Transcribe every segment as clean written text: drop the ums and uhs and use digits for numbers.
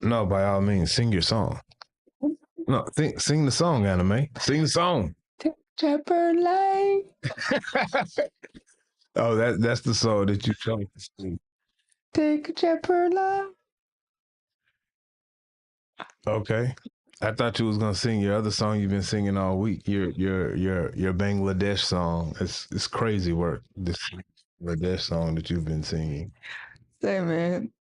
No, by all means, sing your song. No, sing the song, Anime. Sing the song. Chopper light. Oh, that's the song that you told me to sing. Take a chopper light. Okay. I thought you was gonna sing your other song you've been singing all week. Your Bangladesh song. It's crazy work. This Bangladesh song that you've been singing. Say, man,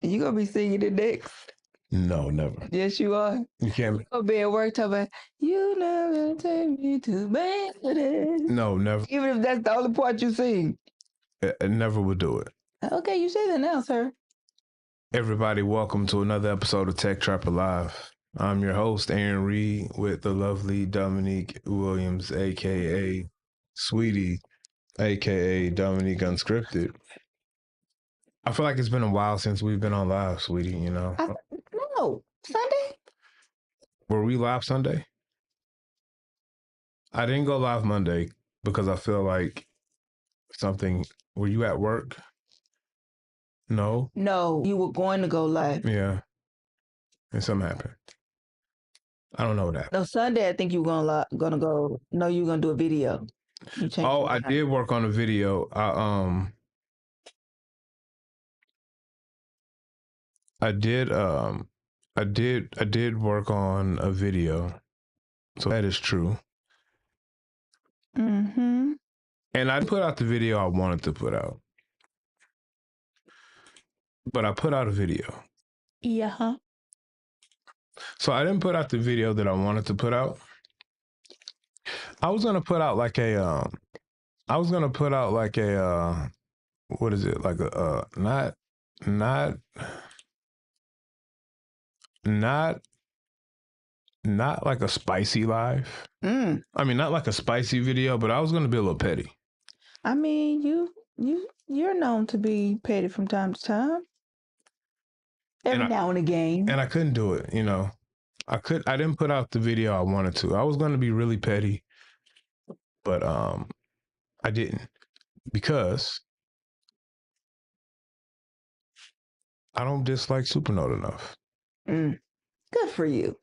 you gonna be singing it next? No, never. Yes, you are. You can't. You gonna be at work talking about, you never take me to Bangladesh. No, never. Even if that's the only part you sing. I never would do it. Okay, you say that now, sir. Everybody, welcome to another episode of Tech Trapper Live. I'm your host, Aaron Reed, with the lovely Dominique Williams, aka Sweetie, aka Dominique Unscripted. I feel like it's been a while since we've been on live, Sweetie, you know. No, Sunday? Were we live Sunday? I didn't go live Monday because I feel like something. Were you at work? No? No, you were going to go live. Yeah. And something happened. I don't know what happened. No, Sunday I think you were gonna go. No, you were gonna do a video. Oh, I did work on a video. I did work on a video. So that is true. Mm-hmm. And I put out the video I wanted to put out. But I put out a video. Yeah. So I didn't put out the video that I wanted to put out. I was gonna put out like a what is it? Like a not like a spicy live. I mean, not like a spicy video, but I was gonna be a little petty. I mean, you're known to be petty from time to time. Every now and again. And I couldn't do it, you know. I didn't put out the video I wanted to. I was gonna be really petty, but I didn't, because I don't dislike Supernote enough. Good for you.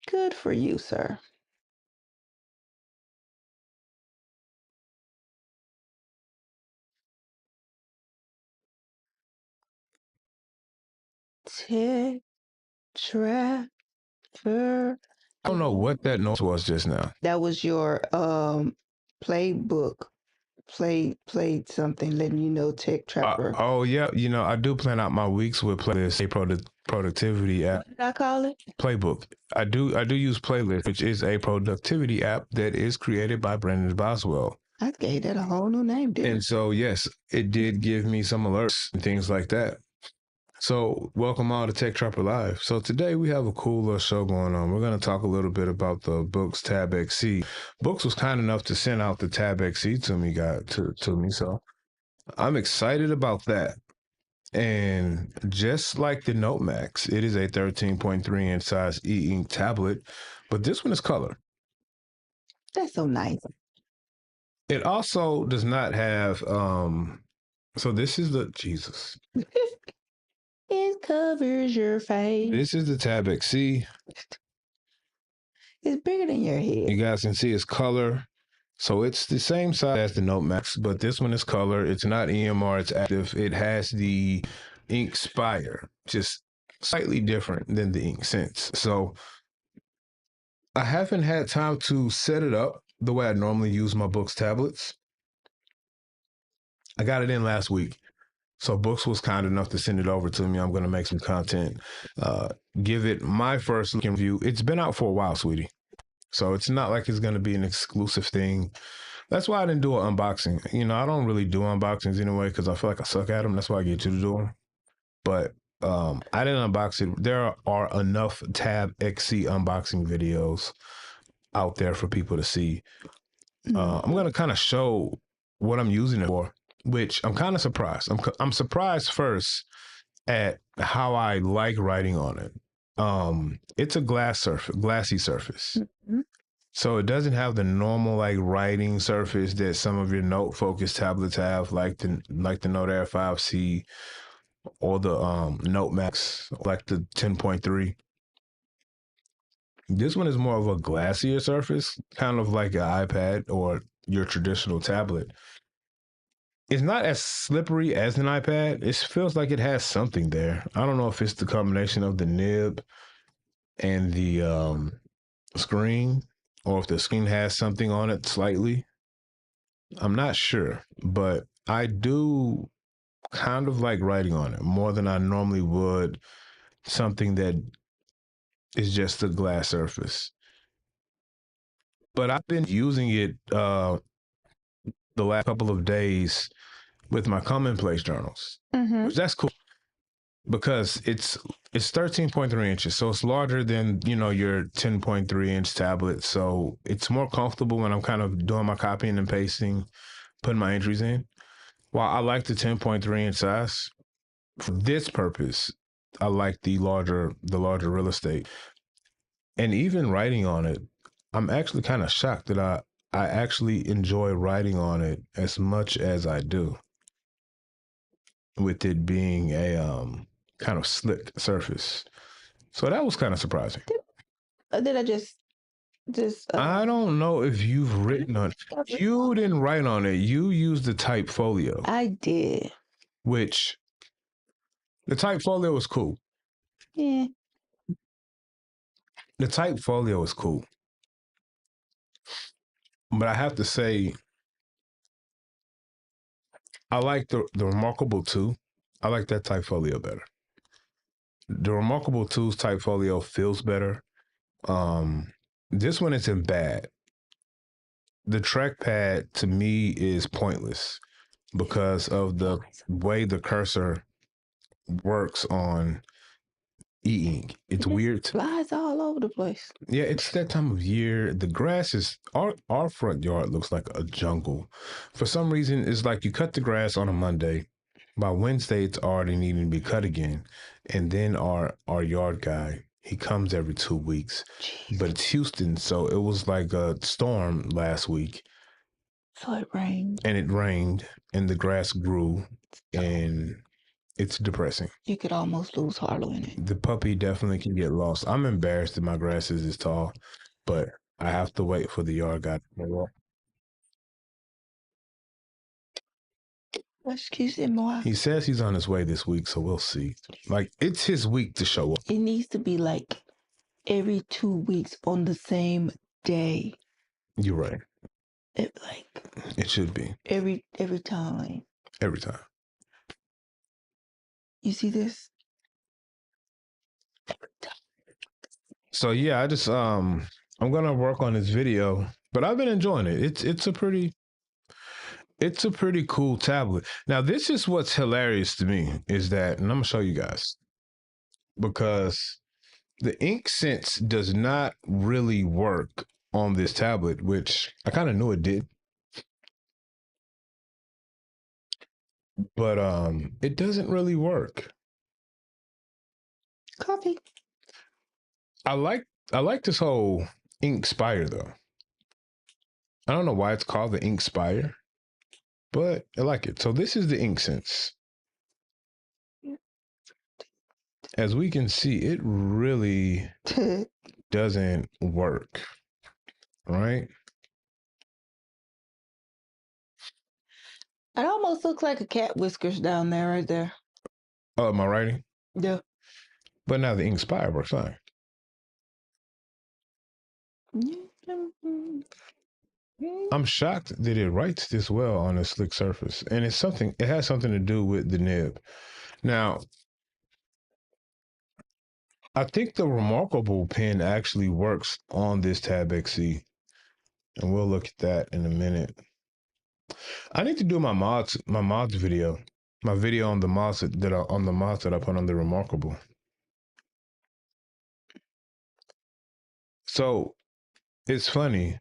Good for you, sir. Tech Trapper. I don't know what that noise was just now. That was your playbook. Played something letting you know Tech Trapper. Oh yeah, you know, I do plan out my weeks with Playlist, a productivity app. What did I call it? Playbook. I do use Playlist, which is a productivity app that is created by Brendan Boswell. I gave that a whole new name, didn't And it? so yes, it did give me some alerts and things like that. So welcome all to Tech Trapper Live. So today we have a cool little show going on. We're going to talk a little bit about the Books Tab XC. Books was kind enough to send out the Tab XC to me, so I'm excited about that. And just like the Note Max, it is a 13.3 inch size e-ink tablet, but this one is color. That's so nice. It also does not have so this is the Jesus. It covers your face. This is the Tab XC. It's bigger than your head. You guys can see it's color. So it's the same size as the Note Max, but this one is color. It's not EMR, it's active. It has the Ink Spire, just slightly different than the Ink Sense. So I haven't had time to set it up the way I normally use my Books tablets. I got it in last week. So Books was kind enough to send it over to me. I'm going to make some content, give it my first review. It's been out for a while, Sweetie. So it's not like it's going to be an exclusive thing. That's why I didn't do an unboxing. You know, I don't really do unboxings anyway because I feel like I suck at them. That's why I get you to do them. But I didn't unbox it. There are enough Tab XC unboxing videos out there for people to see. I'm going to kind of show what I'm using it for, which I'm kind of surprised. I'm surprised first at how I like writing on it. It's a glassy surface. Mm-hmm. So it doesn't have the normal like writing surface that some of your note focused tablets have, like the Note Air 5C or the Note Max, like the 10.3. This one is more of a glassier surface, kind of like an iPad or your traditional tablet. It's not as slippery as an iPad. It feels like it has something there. I don't know if it's the combination of the nib and the screen, or if the screen has something on it slightly. I'm not sure, but I do kind of like writing on it more than I normally would something that is just a glass surface. But I've been using it the last couple of days with my commonplace journals, which that's cool because it's 13.3 inches, so it's larger than your 10.3 inch tablet. So it's more comfortable when I'm kind of doing my copying and pasting, putting my entries in. While I like the 10.3 inch size for this purpose, I like the larger real estate, and even writing on it. I'm actually kind of shocked that I actually enjoy writing on it as much as I do, with it being a kind of slick surface. So that was kind of surprising. Did I just I don't know if you've written on it. You didn't write on it. You used the type folio. I did. Which the type folio was cool. Yeah. The type folio is cool. But I have to say, I like the reMarkable 2. I like that type folio better. The reMarkable 2's type folio feels better. This one isn't bad. The trackpad to me is pointless because of the way the cursor works on e-ink. It's weird. Flies all over the place. Yeah, it's that time of year. The grass is our front yard looks like a jungle. For some reason, it's like you cut the grass on a Monday. By Wednesday, it's already needing to be cut again. And then our yard guy, he comes every 2 weeks. Jeez. But it's Houston, so it was like a storm last week. So it rained. And it rained, and the grass grew, and it's depressing. You could almost lose Harlow in it. The puppy definitely can get lost. I'm embarrassed that my grass is this tall, but I have to wait for the yard guy to grow up. Excusez-moi. He says he's on his way this week, so we'll see. Like, it's his week to show up. It needs to be like every 2 weeks on the same day. You're right. It should be. Every time. Every time. You see this? So yeah, I just I'm gonna work on this video, but I've been enjoying it. It's a pretty cool tablet. Now, this is what's hilarious to me is that, and I'm gonna show you guys, because the ink sense does not really work on this tablet, which I kind of knew it did. But it doesn't really work. Coffee. I like this whole ink spire though. I don't know why it's called the ink spire, but I like it. So this is the ink sense. As we can see, it really doesn't work, right? It almost looks like a cat whiskers down there, right there. Oh, am I writing? Yeah. But now the ink spire works fine. I'm shocked that it writes this well on a slick surface, and it has something to do with the nib. Now, I think the reMarkable pen actually works on this Tab XC, and we'll look at that in a minute. I need to do my mods video, my video on the mods that I put on the reMarkable. So it's funny.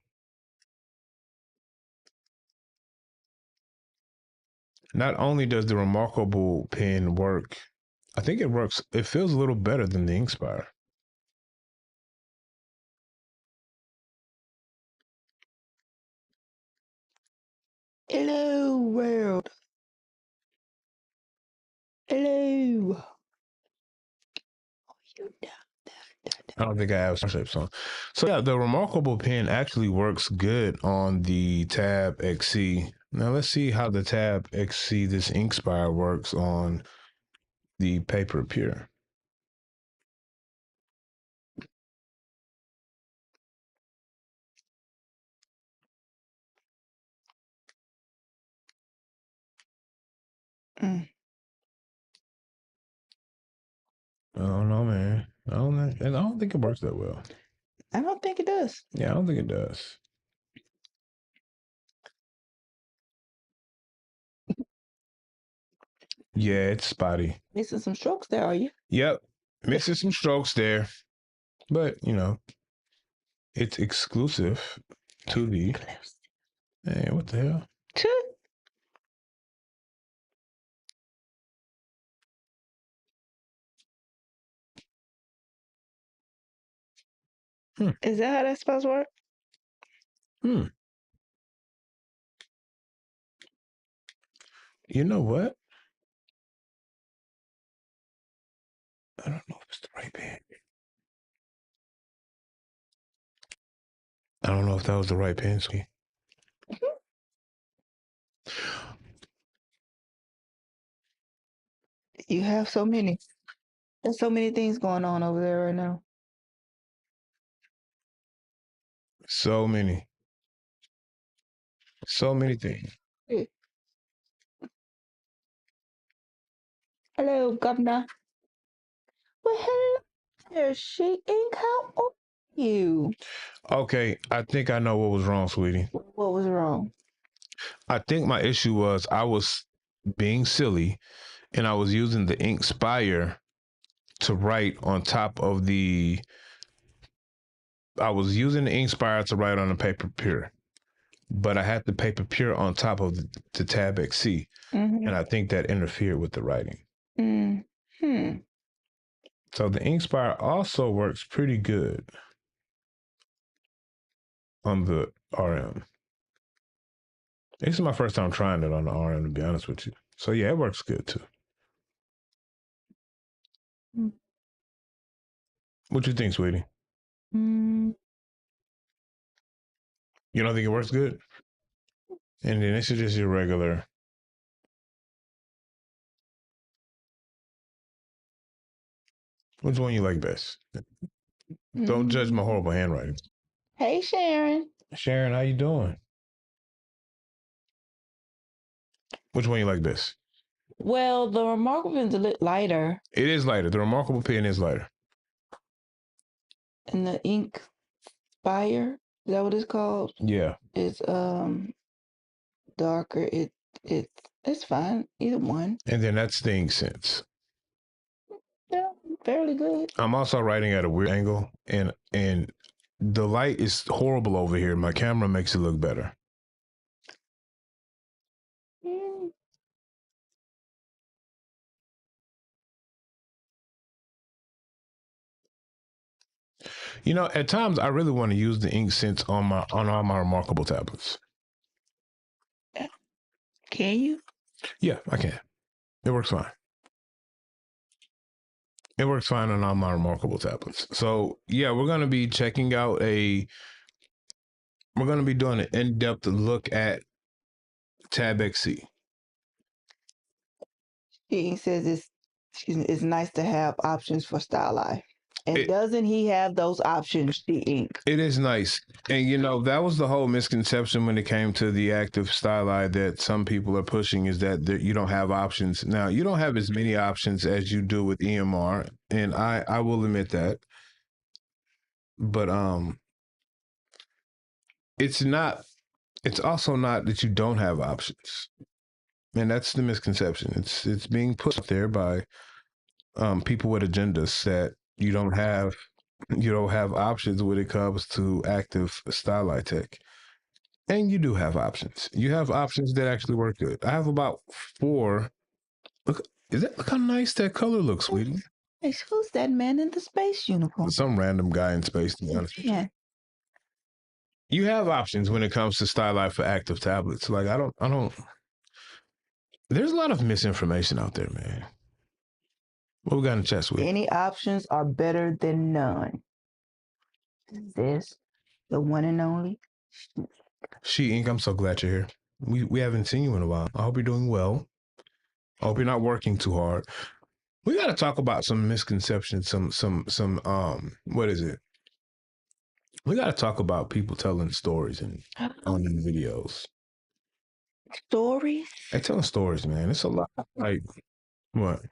Not only does the reMarkable pen work, I think it works. It feels a little better than the Inkspire. Hello, world. Hello. I don't think I have shapes on. So yeah, the reMarkable pen actually works good on the Tab XC. Now let's see how the Tab XC, this Inkspire, works on the Paper Pure. Mm. I don't know, man. I don't think it works that well. I don't think it does. Yeah, I don't think it does. Yeah, it's spotty. Missing some strokes there, are you? Yep, missing some strokes there, but you know, it's exclusive to the. Hey, what the hell? Is that how that's supposed to work? You know what? I don't know if it's the right pen. I don't know if that was the right pen. You have so many. There's so many things going on over there right now. So many. So many things. Yeah. Hello, Governor. Well, hello there, She Ink. How are you? Okay, I think I know what was wrong, sweetie. What was wrong? I think my issue was I was being silly and I was using the Inkspire to write on top of the. I was using the Inkspire to write on the Paper Pure, but I had the Paper Pure on top of the Tab XC, and I think that interfered with the writing. So the Inkspire also works pretty good on the RM. This is my first time trying it on the RM, to be honest with you. So yeah, it works good too. What you think, sweetie? You don't think it works good? And then this is just your regular. Which one you like best? Don't judge my horrible handwriting. Hey, Sharon. Sharon, how you doing? Which one you like best? Well, the reMarkable pen's a little lighter. It is lighter. The reMarkable pen is lighter. And the Inkspire, is that what it's called? Yeah. It's darker. It's fine. Either one. And then that's the Ink Sense. Yeah, fairly good. I'm also writing at a weird angle, and the light is horrible over here. My camera makes it look better. You know, at times I really want to use the Ink Sense on all my reMarkable tablets. Can you? Yeah, I can. It works fine. It works fine on all my reMarkable tablets. So yeah, we're gonna be checking out we're gonna be doing an in-depth look at Tab XC. He says it's nice to have options for Style Eye. And doesn't he have those options, the Ink? It is nice. And, you know, that was the whole misconception when it came to the active Style Eye that some people are pushing, is that you don't have options. Now, you don't have as many options as you do with EMR, and I will admit that. But it's also not that you don't have options. And that's the misconception. It's being put out there by people with agendas that you don't have options when it comes to active Style Eye tech. And you do have options. You have options that actually work good. I have about 4. Look how nice that color looks, sweetie. Who's that man in the space uniform? Some random guy in space, to be honest with you. You have options when it comes to Style Eye for active tablets. Like I don't there's a lot of misinformation out there, man. What we got in the chat, sweetie? Any options are better than none. This, the one and only. She Inc. I'm so glad you're here. We haven't seen you in a while. I hope you're doing well. I hope you're not working too hard. We got to talk about some misconceptions. Some what is it? We got to talk about people telling stories and on the videos. Stories? They telling stories, man. It's a lot. Like what?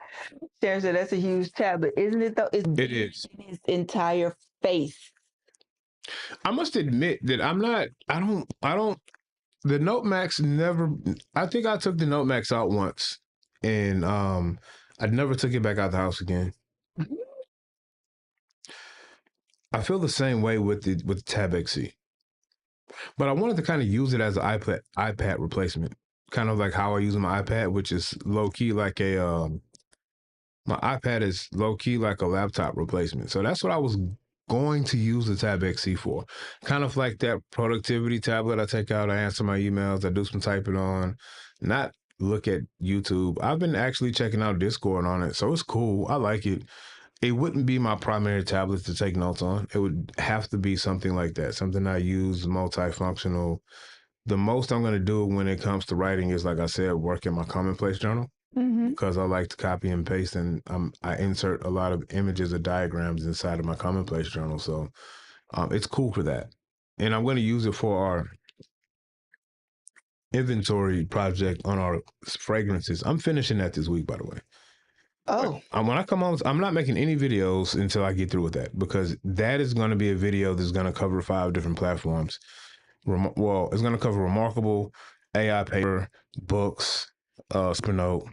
Sharon said that's a huge tablet, isn't it? Though it's It is. in his entire face. I must admit that I'm not. I don't. The Note Max never. I think I took the Note Max out once, and I never took it back out the house again. I feel the same way with the Tab XC, but I wanted to kind of use it as an iPad replacement, kind of like how I use my iPad, which is low key like a my iPad is low key like a laptop replacement. So that's what I was going to use the Tab XC for, kind of like that productivity tablet I take out, I answer my emails, I do some typing on, not look at YouTube. I've been actually checking out Discord on it, so it's cool. I like it. It wouldn't be my primary tablet to take notes on. It would have to be something like that, something I use multifunctional. The most I'm going to do when it comes to writing is, like I said, work in my commonplace journal because I like to copy and paste, and I insert a lot of images or diagrams inside of my commonplace journal. So it's cool for that. And I'm going to use it for our inventory project on our fragrances. I'm finishing that this week, by the way. Oh, When I come on, I'm not making any videos until I get through with that, because that is going to be a video that's going to cover 5 different platforms. Well, it's going to cover reMarkable, AI paper, books, Supernote,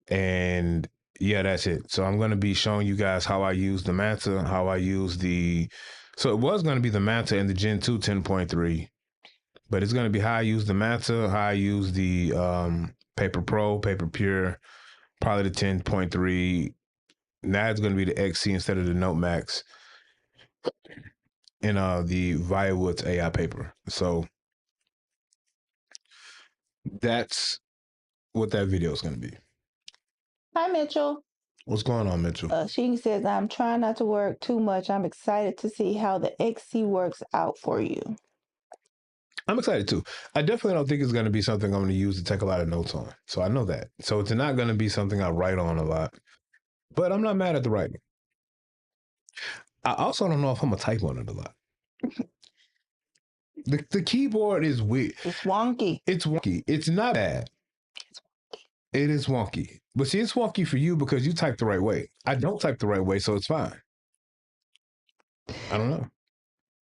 and yeah, that's it. So I'm going to be showing you guys how I use the Manta, how I use the. So it was going to be the Manta and the Gen 2 10.3, but it's going to be how I use the Manta, how I use the Paper Pro, Paper Pure, probably the 10.3. Now it's going to be the XC instead of the Note Max, and the Viawoods AI paper. So that's what that video is going to be. hi, Mitchell. What's going on, Mitchell? She says, I'm trying not to work too much. I'm excited to see how the XC works out for you. I'm excited too. I definitely don't think it's going to be something I'm going to use to take a lot of notes on. So I know that. So it's not going to be something I write on a lot. But I'm not mad at the writing. I also don't know if I'm going to type on it a lot. The keyboard is weird. It's wonky. It's wonky. It's not bad. It is wonky. But see, it's wonky for you because you type the right way. I don't type the right way, so it's fine. I don't know.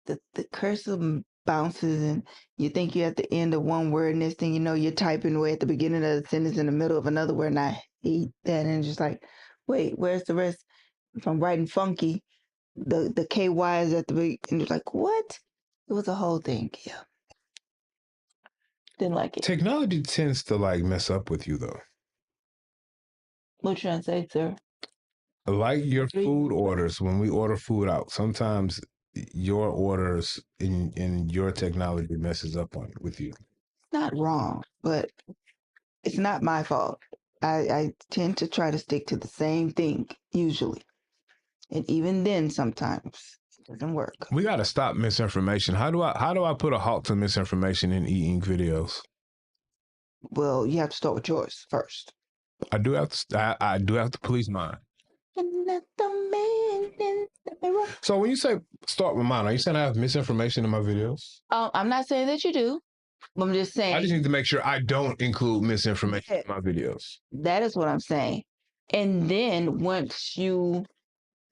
The cursor bounces, and you think you're at the end of one word, and next thing you know, you're typing way at the beginning of the sentence in the middle of another word, and I hate that. And it's just like, wait, where's the rest? If I'm writing funky, the KY is at the beginning, and it's like, what? It was a whole thing. Yeah. Didn't like it. Technology tends to like mess up with you though. What you trying to say, sir? Like your food orders, when we order food out, sometimes your orders in your technology messes up on with you. Not wrong, but it's not my fault. I tend to try to stick to the same thing usually. And even then sometimes it doesn't work. We got to stop misinformation. How do I put a halt to misinformation in e-ink videos? Well, you have to start with yours first. I do have to police mine. So when you say start with mine, are you saying I have misinformation in my videos? I'm not saying that you do. I'm just saying. I just need to make sure I don't include misinformation in my videos. That is what I'm saying. And then once you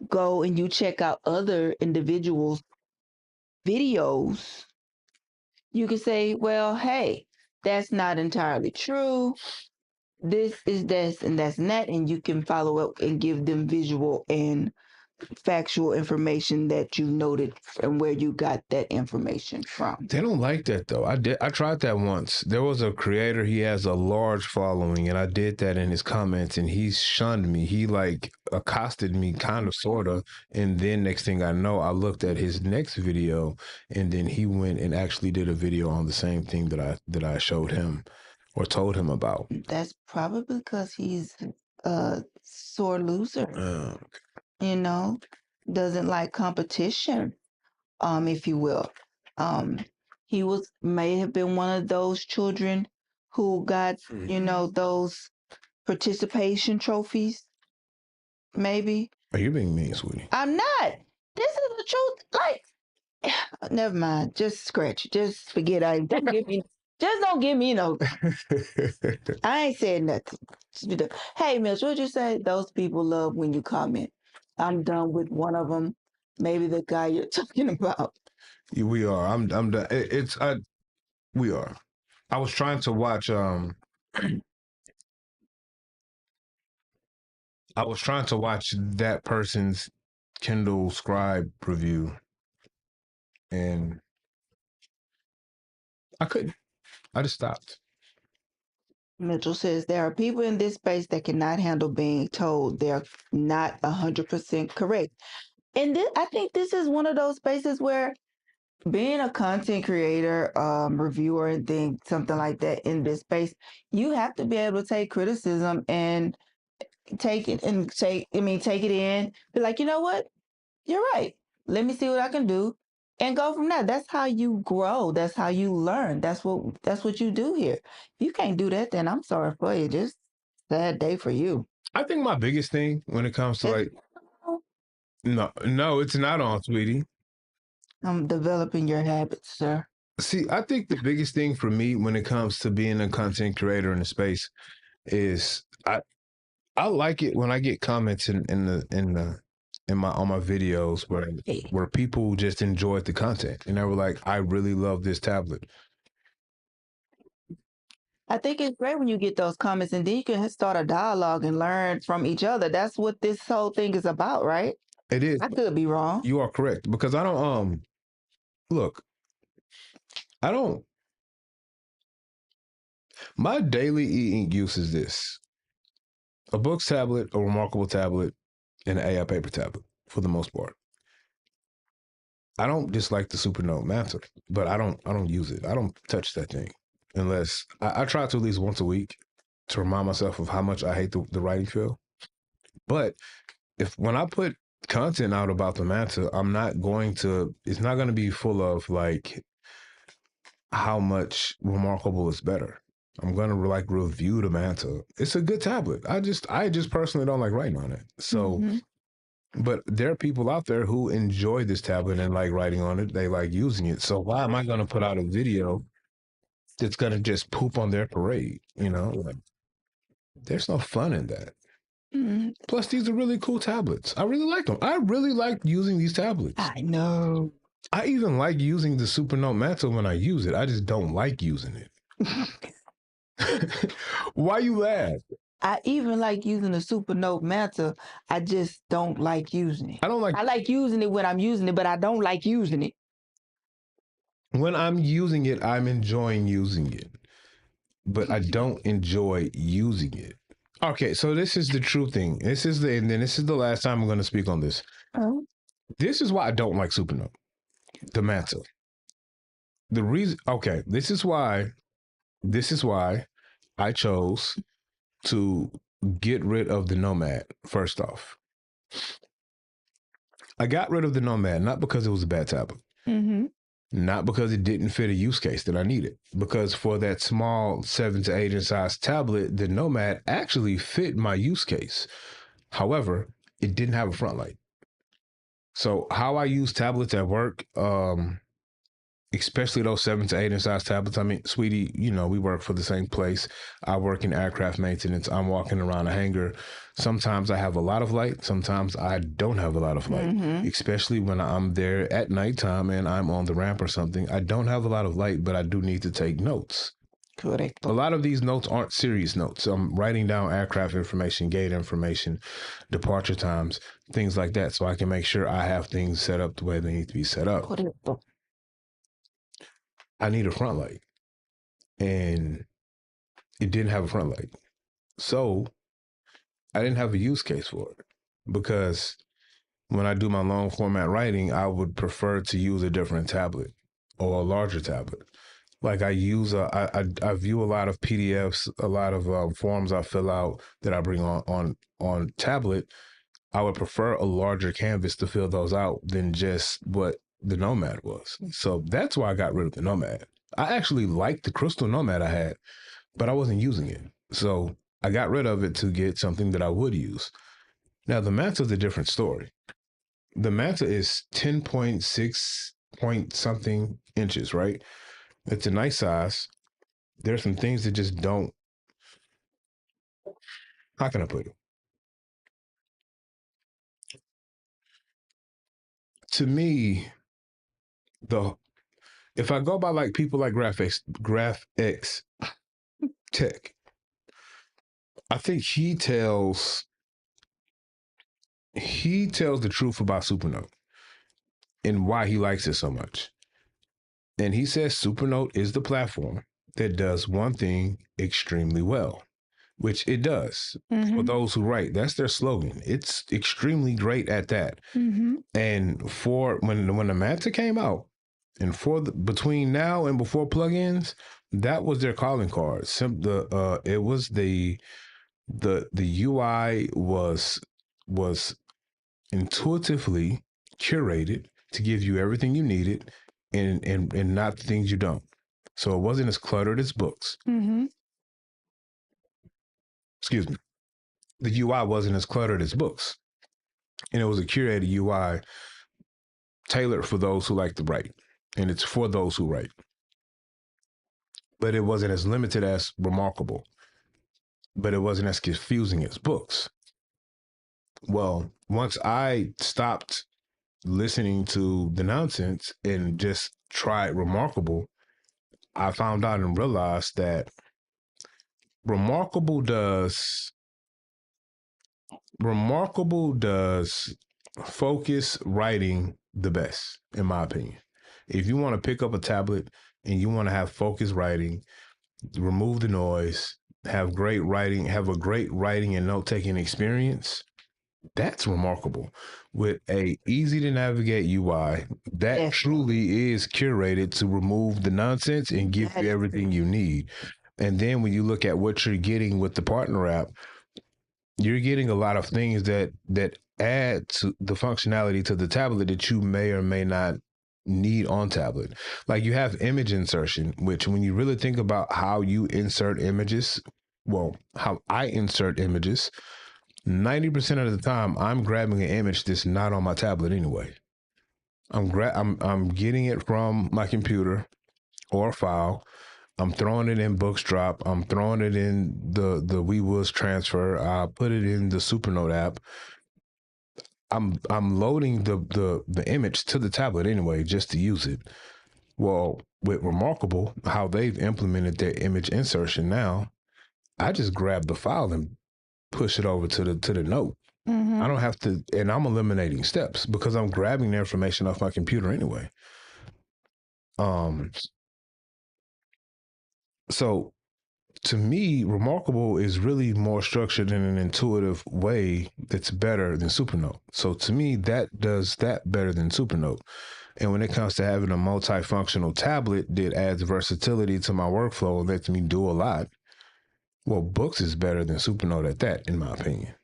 go and you check out other individuals' videos, you can say, well, hey, that's not entirely true. This is this and that's and that. And you can follow up and give them visual and factual information that you noted and where you got that information from. They don't like that though. I tried that once. There was a creator, he has a large following, and I did that in his comments, and he shunned me. He like accosted me kind of sorta, and then next thing I know, I looked at his next video, and then he went and actually did a video on the same thing that I showed him or told him about. That's probably because he's a sore loser. Okay. You know, doesn't like competition. if you will. He may have been one of those children who got, those participation trophies, maybe. Are you being mean, sweetie? I'm not. This is the truth. Like, never mind. Just scratch. Just forget. Just don't give me no. I ain't said nothing. Hey, Mitch, what'd you say? Those people love when you comment. I'm done with one of them. Maybe the guy you're talking about. We are. I'm done. We are. I was trying to watch. I was trying to watch that person's Kindle Scribe review, and I couldn't. I just stopped. Mitchell says there are people in this space that cannot handle being told they're not 100% correct. And I think this is one of those spaces where being a content creator, reviewer, and something like that in this space, you have to be able to take criticism and take it take it in, be like, you know what? You're right. Let me see what I can do and go from there. That's how you grow. That's how you learn. That's what you do here. If you can't do that, then I'm sorry for you. Just sad day for you. I think my biggest thing when it comes to no, it's not on, sweetie. I'm developing your habits, sir. See, I think the biggest thing for me when it comes to being a content creator in the space is I like it when I get comments on my videos where people just enjoyed the content and they were like, I really love this tablet. I think it's great when you get those comments and then you can start a dialogue and learn from each other. That's what this whole thing is about, right? It is. I could be wrong. You are correct, because I don't look. I don't. My daily e-ink use is this: a books tablet, a reMarkable tablet, and an AI paper tablet for the most part. I don't dislike the Supernote Mantle, but I don't use it. I don't touch that thing unless I try to at least once a week to remind myself of how much I hate the writing feel. But when I put content out about the Mantle, it's not going to be full of like how much reMarkable is better. I'm going to like review the Mantle. It's a good tablet. I just personally don't like writing on it. So, but there are people out there who enjoy this tablet and like writing on it. They like using it. So why am I going to put out a video that's going to just poop on their parade? Like, there's no fun in that. Plus, these are really cool tablets. I really like them. I really like using these tablets. I know. I even like using the Supernote Mantle when I use it. I just don't like using it. Why you laugh? I even like using the Supernote Mantle. I just don't like using it. I like using it when I'm using it, but I don't like using it. When I'm using it, I'm enjoying using it, but I don't enjoy using it. Okay, so this is the true thing. This is the last time I'm going to speak on this. Oh. This is why I don't like Supernote, the Mantle. The reason, okay, this is why I chose to get rid of the Nomad. First off, I got rid of the Nomad not because it was a bad tablet. Not because it didn't fit a use case that I needed. Because for that small 7 to 8 inch size tablet, the Nomad actually fit my use case. However, it didn't have a front light. So how I use tablets at work, especially those 7 to 8 inch size tablets. I mean, sweetie, we work for the same place. I work in aircraft maintenance. I'm walking around a hangar. Sometimes I have a lot of light. Sometimes I don't have a lot of light, especially when I'm there at nighttime and I'm on the ramp or something. I don't have a lot of light, but I do need to take notes. Correct. A lot of these notes aren't serious notes. I'm writing down aircraft information, gate information, departure times, things like that, so I can make sure I have things set up the way they need to be set up. I need a front light, and it didn't have a front light. So I didn't have a use case for it, because when I do my long format writing, I would prefer to use a different tablet or a larger tablet. Like I view a lot of PDFs, a lot of forms I fill out that I bring on tablet. I would prefer a larger canvas to fill those out than just what the Nomad was. So that's why I got rid of the Nomad. I actually liked the crystal Nomad I had, but I wasn't using it. So I got rid of it to get something that I would use. Now, the Manta is a different story. The Manta is 10.6 point something inches, right? It's a nice size. There's some things that just don't, how can I put it? To me, the if I go by like people like GraphX Tech, I think he tells the truth about Supernote and why he likes it so much. And he says Supernote is the platform that does one thing extremely well, which it does. For those who write, that's their slogan. It's extremely great at that. And for when the Manta came out, and between now and before plugins, that was their calling card. It was the UI was intuitively curated to give you everything you needed and not the things you don't. So it wasn't as cluttered as books. Excuse me. The UI wasn't as cluttered as books. And it was a curated UI tailored for those who like to write. And it's for those who write. But it wasn't as limited as reMarkable. But it wasn't as confusing as books. Well, once I stopped listening to the nonsense and just tried reMarkable, I found out and realized that reMarkable does focus writing the best, in my opinion. If you want to pick up a tablet and you want to have focused writing, remove the noise, have great writing, have a great writing and note-taking experience, that's reMarkable. With a easy to navigate UI that truly is curated to remove the nonsense and give you everything you need. And then when you look at what you're getting with the partner app, you're getting a lot of things that add to the functionality to the tablet that you may or may not need on tablet. Like you have image insertion, which when you really think about how you insert images, well, how I insert images, 90% of the time I'm grabbing an image that's not on my tablet anyway. I'm getting it from my computer or a file. I'm throwing it in Bookstrap. I'm throwing it in the WeWoods transfer. I put it in the Supernote app. I'm loading the image to the tablet anyway, just to use it. Well, with reMarkable, how they've implemented their image insertion now, I just grab the file and push it over to the note. I don't have to, and I'm eliminating steps because I'm grabbing the information off my computer anyway. So to me, reMarkable is really more structured in an intuitive way that's better than Supernote. So to me, that does that better than Supernote. And when it comes to having a multifunctional tablet that adds versatility to my workflow and lets me do a lot, well, Books is better than Supernote at that, in my opinion.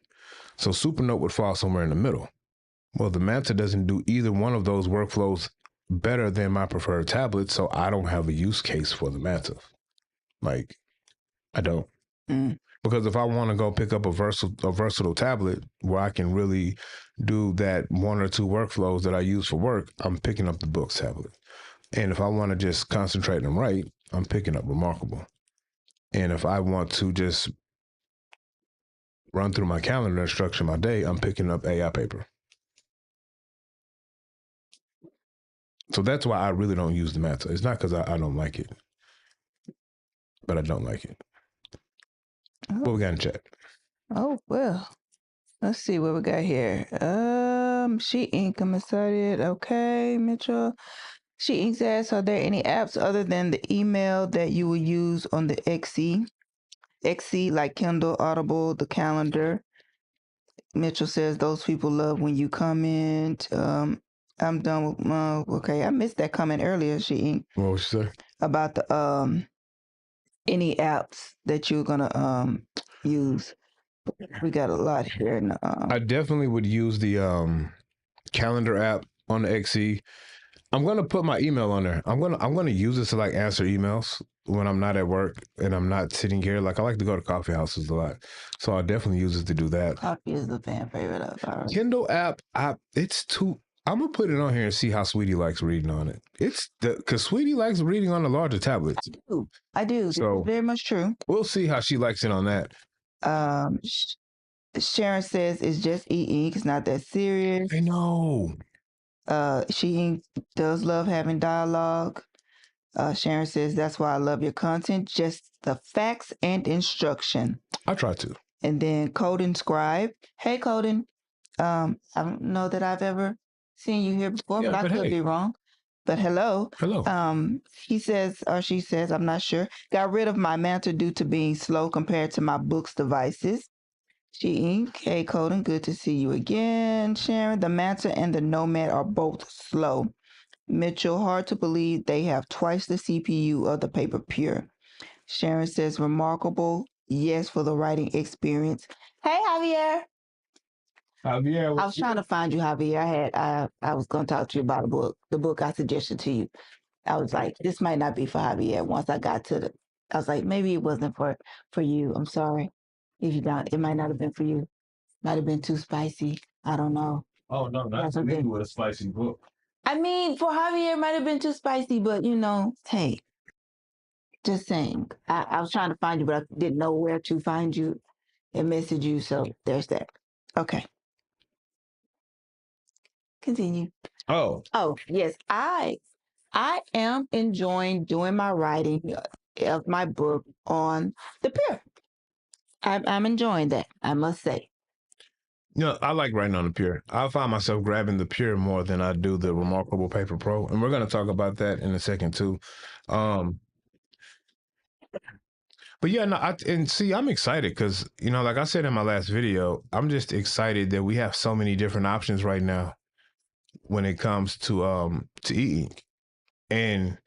So Supernote would fall somewhere in the middle. Well, the Manta doesn't do either one of those workflows better than my preferred tablet, so I don't have a use case for the Manta. Like, I don't. Because if I want to go pick up a versatile tablet where I can really do that one or two workflows that I use for work, I'm picking up the Books tablet. And if I want to just concentrate and write, I'm picking up reMarkable. And if I want to just run through my calendar and structure my day, I'm picking up AI Paper. So that's why I really don't use the Manta. It's not because I don't like it, but I don't like it. What we got in chat? Oh, well. Let's see what we got here. She Ink, I'm excited. Okay, Mitchell. She Ink asks, are there any apps other than the email that you will use on the XC? XC, like Kindle, Audible, the calendar. Mitchell says those people love when you comment. I'm done with okay. I missed that comment earlier, She Ink. What was she say? About the any apps that you're gonna use. We got a lot here. I definitely would use the calendar app on the XE. I'm gonna put my email on there. I'm gonna use it to like answer emails when I'm not at work and I'm not sitting here. Like I like to go to coffee houses a lot, so I'll definitely use it to do that. Coffee is the fan favorite of ours. Kindle app, it's too. I'm gonna put it on here and see how Sweetie likes reading on it. It's because Sweetie likes reading on the larger tablets. I do. So this is very much true. We'll see how she likes it on that. Sharon says it's just e-ink. It's not that serious. I know. She does love having dialogue. Sharon says that's why I love your content, just the facts and instruction. I try to. And then Colden Scribe. Hey, Colden. I don't know that I've ever seen you here before, but I could be wrong. But hello. Hello. He says, or she says, I'm not sure. Got rid of my Manta due to being slow compared to my books devices. She-Ink. Hey, Colden. Good to see you again. Sharon, the Manta and the Nomad are both slow. Mitchell, hard to believe they have twice the CPU of the Paper Pure. Sharon says, reMarkable. Yes, for the writing experience. Hey, Javier. Javier, I was trying to find you, Javier. I was going to talk to you about the book I suggested to you. I was like, this might not be for Javier. Once I got to I was like, maybe it wasn't for you. I'm sorry. If you don't, it might not have been for you. Might have been too spicy. I don't know. Oh, no, not for me with a spicy book. I mean, for Javier, it might have been too spicy, but hey, just saying. I was trying to find you, but I didn't know where to find you and message you. So there's that. Okay. Continue. Oh, yes. I am enjoying doing my writing of my book on the Pure. I'm enjoying that, I must say. I like writing on the Pure. I find myself grabbing the Pure more than I do the reMarkable Paper Pro, and we're going to talk about that in a second too. But yeah, no, I'm excited because like I said in my last video, I'm just excited that we have so many different options right now when it comes to e-ink. And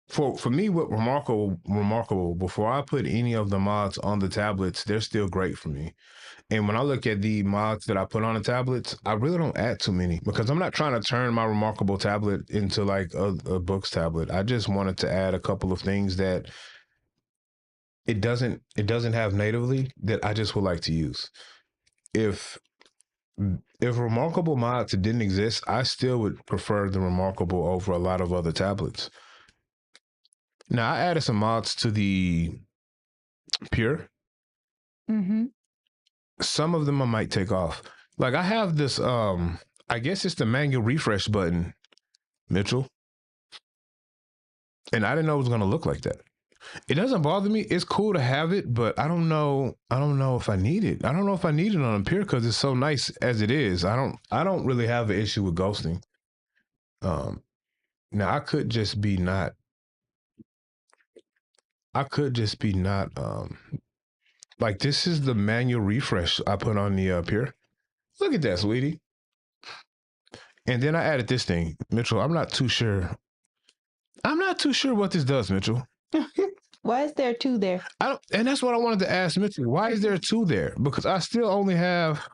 for me, with reMarkable, before I put any of the mods on the tablets, they're still great for me. And when I look at the mods that I put on the tablets, I really don't add too many because I'm not trying to turn my reMarkable tablet into like a books tablet. I just wanted to add a couple of things that it doesn't have natively that I just would like to use. If reMarkable mods didn't exist, I still would prefer the reMarkable over a lot of other tablets. Now, I added some mods to the Pure. Mm-hmm. Some of them I might take off. Like I have this, I guess it's the manual refresh button, Mitchell. And I didn't know it was going to look like that. It doesn't bother me. It's cool to have it, but I don't know if I need it. I don't know if I need it on a Pure because it's so nice as it is. I don't really have an issue with ghosting. Now I could just be not like this is the manual refresh I put on the Pure. Look at that, sweetie. And then I added this thing, Mitchell. I'm not too sure what this does, Mitchell. Why is there two there? And that's what I wanted to ask Mitchell. Why is there two there? Because I still only have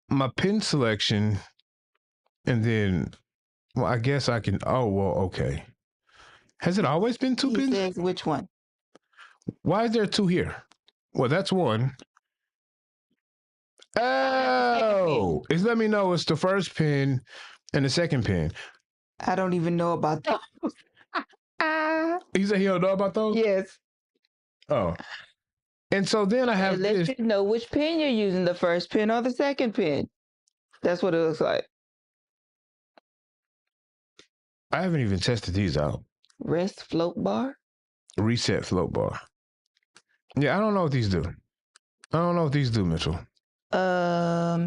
my pen selection, and then, well, I guess I can. Oh, well, okay. Has it always been two pins? Says which one? Why is there two here? Well, that's one. Oh, it's let me know it's the first pin and the second pin. I don't even know about that. You said he don't know about those? Yes. Oh. And so then I have this. Let you know which pin you're using, the first pin or the second pin. That's what it looks like. I haven't even tested these out. Rest float bar? Reset float bar. Yeah, I don't know what these do. Mitchell.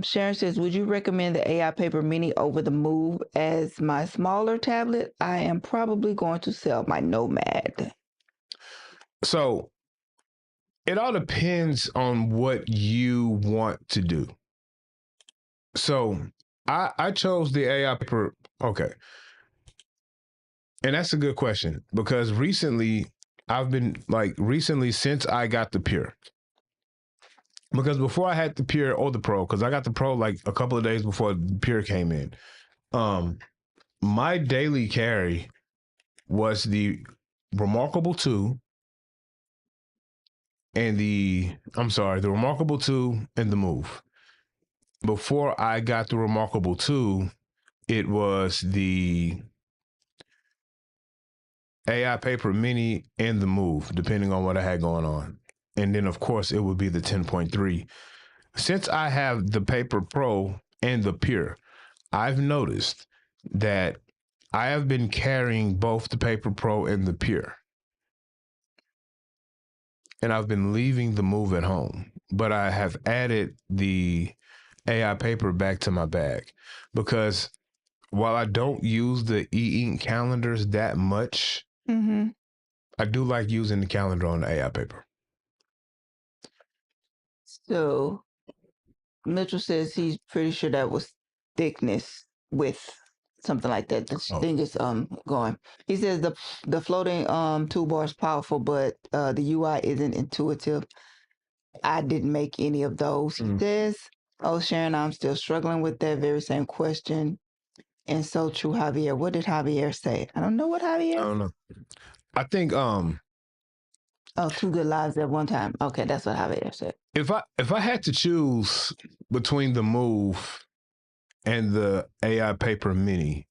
Sharon says, would you recommend the AI Paper Mini over the Move as my smaller tablet? I am probably going to sell my Nomad. So it all depends on what you want to do. So I chose the AI Paper. Okay. And that's a good question because recently since I got the Pure. Because before I had the Pure or the Pro, because I got the Pro like a couple of days before the Pure came in. my daily carry was the reMarkable 2 and the reMarkable 2 and the Move. Before I got the reMarkable 2, it was the AI Paper Mini and the Move, depending on what I had going on. And then, of course, it would be the 10.3. Since I have the Paper Pro and the Pure, I've noticed that I have been carrying both the Paper Pro and the Pure. And I've been leaving the Move at home. But I have added the AI Paper back to my bag because while I don't use the e-ink calendars that much, Mm-hmm. I do like using the calendar on the AI Paper. So Mitchell says he's pretty sure that was thickness width, something like that. The thing is going. He says the floating toolbar is powerful, but the UI isn't intuitive. I didn't make any of those. He says, "Oh, Sharon, I'm still struggling with that very same question." And so true, Javier. What did Javier say? I don't know what Javier. I don't know. I think Oh, two good lives at one time. Okay, that's what Javier said. if I had to choose between the Move and the AI Paper Mini,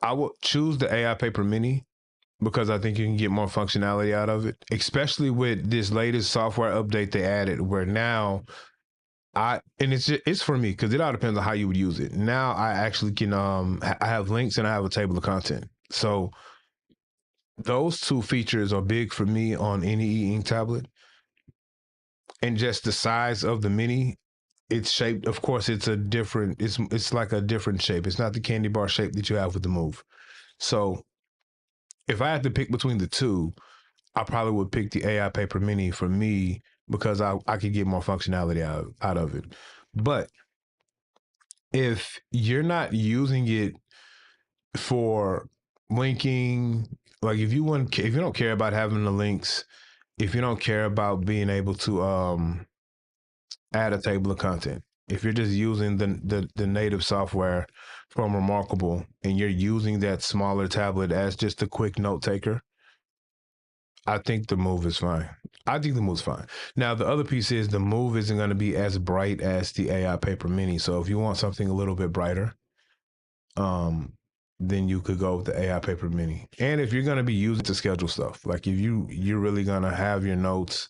I would choose the AI Paper Mini because I think you can get more functionality out of it, especially with this latest software update they added where now it's for me because it all depends on how you would use it. Now I actually can I have links and I have a table of content. So those two features are big for me on any e-ink tablet. And just the size of the mini, it's shaped, of course, it's like a different shape. It's not the candy bar shape that you have with the Move. So if I had to pick between the two, I probably would pick the AI Paper Mini for me because I could get more functionality out of it. But if you're not using it for linking, like if you don't care about having the links, if you don't care about being able to add a table of content, if you're just using the native software from reMarkable and you're using that smaller tablet as just a quick note taker, I think the Move is fine. I think the Move's fine. Now, the other piece is the Move isn't going to be as bright as the AI Paper Mini. So if you want something a little bit brighter, then you could go with the AI Paper Mini. And if you're going to be using it to schedule stuff, like if you're really going to have your notes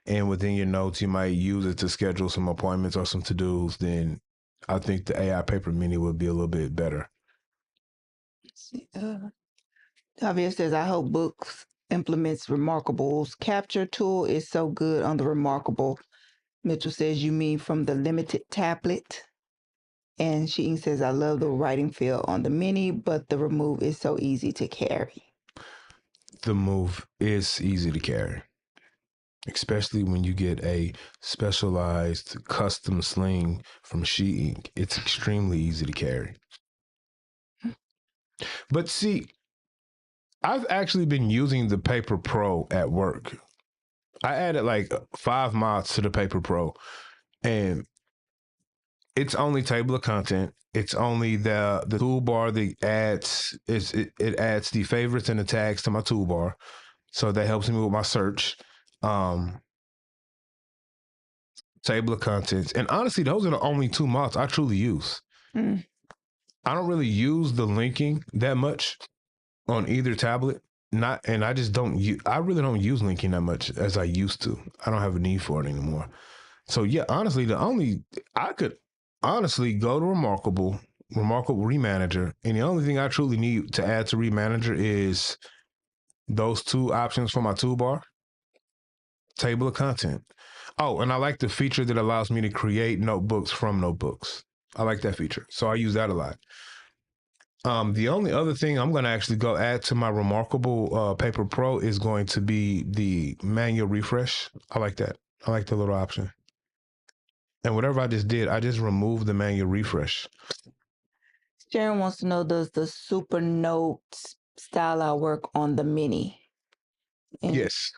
and within your notes, you might use it to schedule some appointments or some to-dos, then I think the AI Paper Mini would be a little bit better. Let's see. Javier says, I hope Books implements reMarkable's capture tool is so good on the reMarkable. Mitchell says, you mean from the limited tablet? And Sheen says, I love the writing feel on the mini, but the remove is so easy to carry. The Move is easy to carry, especially when you get a specialized custom sling from e-ink. It's extremely easy to carry. But see, I've actually been using the Paper Pro at work. I added like 5 mods to the Paper Pro, and it's only table of content. It's only the toolbar that it adds the favorites and the tags to my toolbar, so that helps me with my search. Table of contents, and honestly, those are the only 2 mods I truly use. I don't really use the linking that much on either tablet. I just don't use. I really don't use linking that much as I used to. I don't have a need for it anymore. So yeah, honestly, I could honestly go to reMarkable reManager, and the only thing I truly need to add to reManager is those 2 options for my toolbar, table of content. Oh, and I like the feature that allows me to create notebooks from notebooks. I like that feature, so I use that a lot. The only other thing I'm going to actually go add to my reMarkable Paper Pro is going to be the manual refresh. I like that. I like the little option. And whatever I just did, I just removed the manual refresh. Sharon wants to know, does the Super Notes style work on the mini? Yes.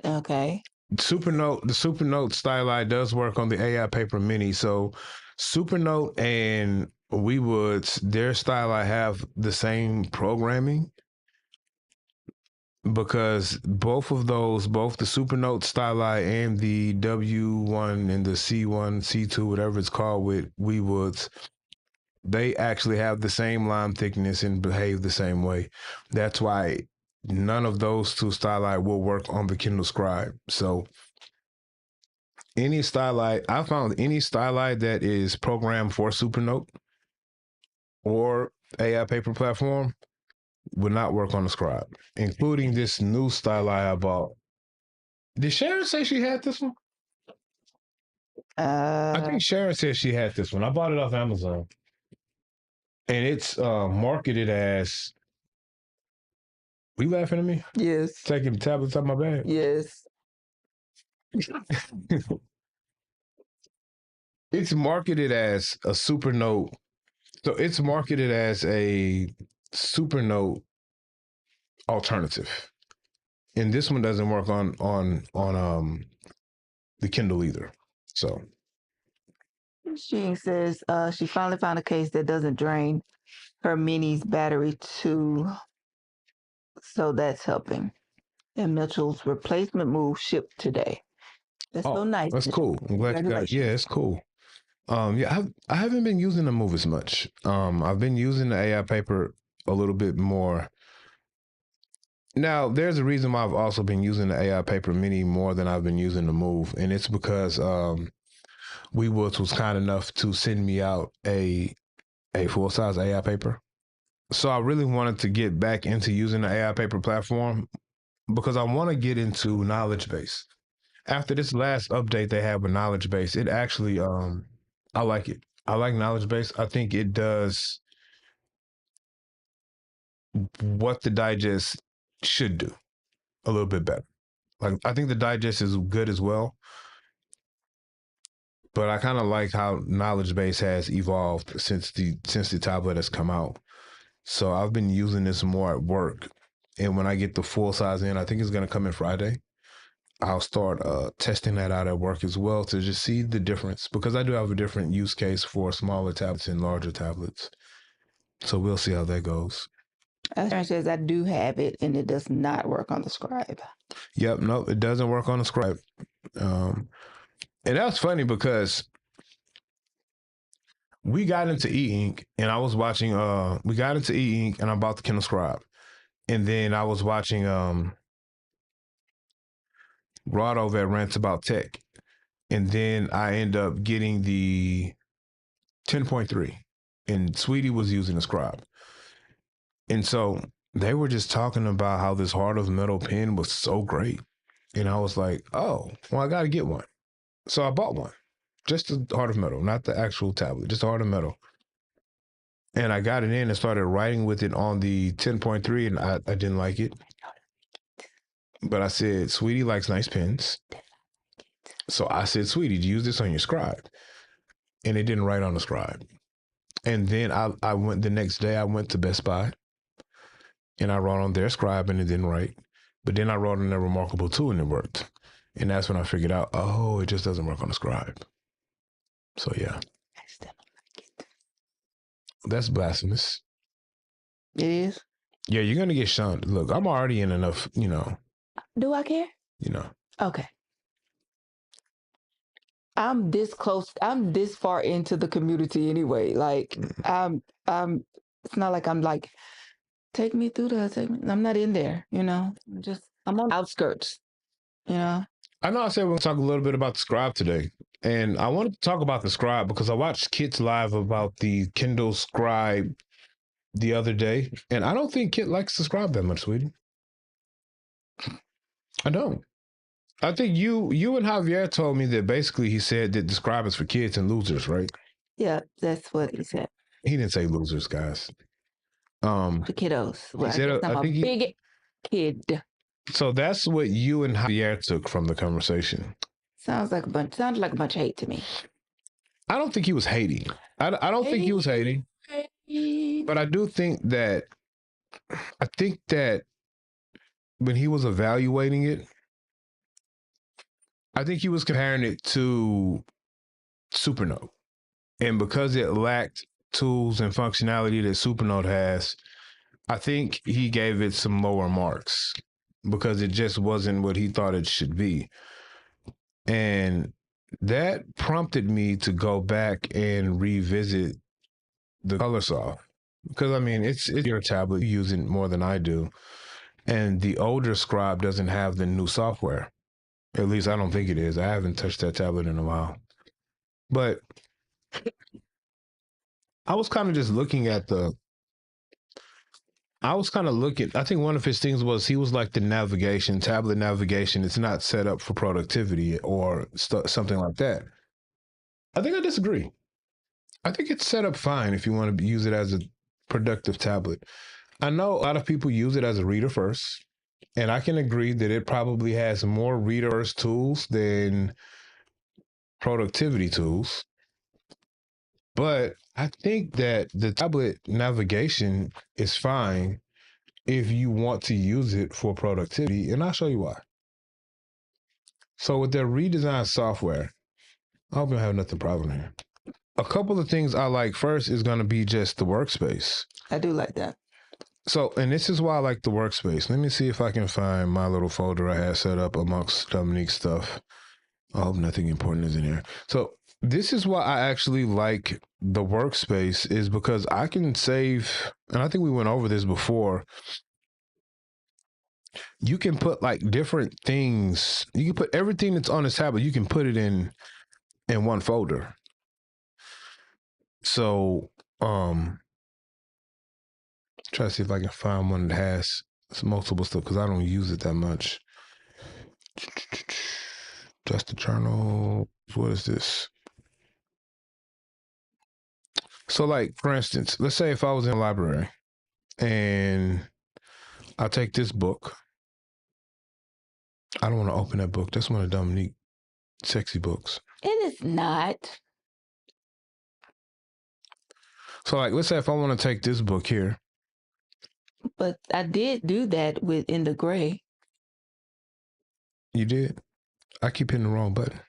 Okay. Supernote, the Supernote Styli does work on the AI Paper Mini. So Supernote and WeWoods, their Styli have the same programming because both of those, both the Supernote Styli and the W1 and the C1, C2, whatever it's called with WeWoods, they actually have the same line thickness and behave the same way. That's why none of those two Styli will work on the Kindle Scribe. So any Styli, I found any Styli that is programmed for Supernote or AI paper platform would not work on the Scribe, including this new Styli I bought. Did Sharon say she had this one? I think Sharon said she had this one. I bought it off Amazon. And it's marketed as. Were you laughing at me? Yes. Taking tablets out my bag? Yes. It's marketed as a Supernote. So it's marketed as a Supernote alternative. And this one doesn't work on the Kindle either. So She says she finally found a case that doesn't drain her mini's battery too, so that's helping. And Mitchell's replacement move shipped today. That's so nice. That's cool. I'm glad you got it. Yeah, it's cool. Yeah, I haven't been using the move as much. I've been using the AI paper a little bit more. Now, there's a reason why I've also been using the AI paper mini more than I've been using the move, and it's because WeWoods was kind enough to send me out a full size AI paper. So I really wanted to get back into using the AI paper platform because I want to get into knowledge base. After this last update they had with knowledge base, it actually I like it. I like knowledge base. I think it does what the digest should do a little bit better. Like I think the digest is good as well, but I kind of like how knowledge base has evolved since the tablet has come out. So I've been using this more at work, and when I get the full size in, I think it's going to come in Friday. I'll start testing that out at work as well to just see the difference because I do have a different use case for smaller tablets and larger tablets. So we'll see how that goes. Sharon says I do have it and it does not work on the Scribe. Yep, no, it doesn't work on the Scribe. And that's funny because we got into e-ink and I was watching we got into e-ink and I bought the Kindle Scribe. And then I was watching Rod over at Rants About Tech. And then I end up getting the 10.3 and Sweetie was using the Scribe. And so they were just talking about how this Heart of Metal pen was so great. And I was like, oh, well, I got to get one. So I bought one, just the Heart of Metal, not the actual tablet, just the Heart of Metal. And I got it in and started writing with it on the 10.3 and I didn't like it. But I said, Sweetie likes nice pens. So I said, Sweetie, use this on your Scribe. And it didn't write on the Scribe. And then I went the next day, I went to Best Buy and I wrote on their Scribe and it didn't write. But then I wrote on their reMarkable too and it worked. And that's when I figured out, oh, it just doesn't work on the Scribe. So yeah. I still don't like it. That's blasphemous. It is? Yeah, you're going to get shunned. Look, I'm already in enough, Do I care? Okay. I'm this close. I'm this far into the community anyway. Like I'm it's not like I'm like, take me through the I'm not in there, I'm on the outskirts, I know I said we're going to talk a little bit about the Scribe today. And I wanted to talk about the Scribe because I watched Kit's live about the Kindle Scribe the other day. And I don't think Kit likes the Scribe that much, sweetie. I don't. I think you and Javier told me that basically he said that the Scribe is for kids and losers, right? Yeah, that's what he said. He didn't say losers, guys. The kiddos. Well, said, I'm a big kid. So that's what you and Javier took from the conversation. Sounds like a bunch of hate to me. I don't think he was hating. I don't think he was hating. But I do think that when he was evaluating it, I think he was comparing it to Supernote. And because it lacked tools and functionality that Supernote has, I think he gave it some lower marks because it just wasn't what he thought it should be. And that prompted me to go back and revisit the Colorsoft. Because I mean, it's your tablet, you use it more than I do. And the older Scribe doesn't have the new software. At least I don't think it is. I haven't touched that tablet in a while. But I was kind of just looking at I think one of his things was he was like tablet navigation. It's not set up for productivity or something like that. I think I disagree. I think it's set up fine if you want to use it as a productive tablet. I know a lot of people use it as a reader first, and I can agree that it probably has more reader first tools than productivity tools. But I think that the tablet navigation is fine if you want to use it for productivity, and I'll show you why. So with their redesigned software, I hope you don't have nothing problem here. A couple of things I like first is going to be just the workspace. I do like that. So, and this is why I like the workspace. Let me see if I can find my little folder I had set up amongst Dominique's stuff. I hope nothing important is in here. So this is why I actually like the workspace, is because I can save, and I think we went over this before. You can put like different things. You can put everything that's on this tablet, you can put it in one folder. So, try to see if I can find one that has some multiple stuff because I don't use it that much. Just the journal. What is this? So, like, for instance, let's say if I was in a library and I take this book. I don't want to open that book. That's one of Dominique's sexy books. It is not. So, like, let's say if I want to take this book here. But I did do that with In the Gray. You did? I keep hitting the wrong button.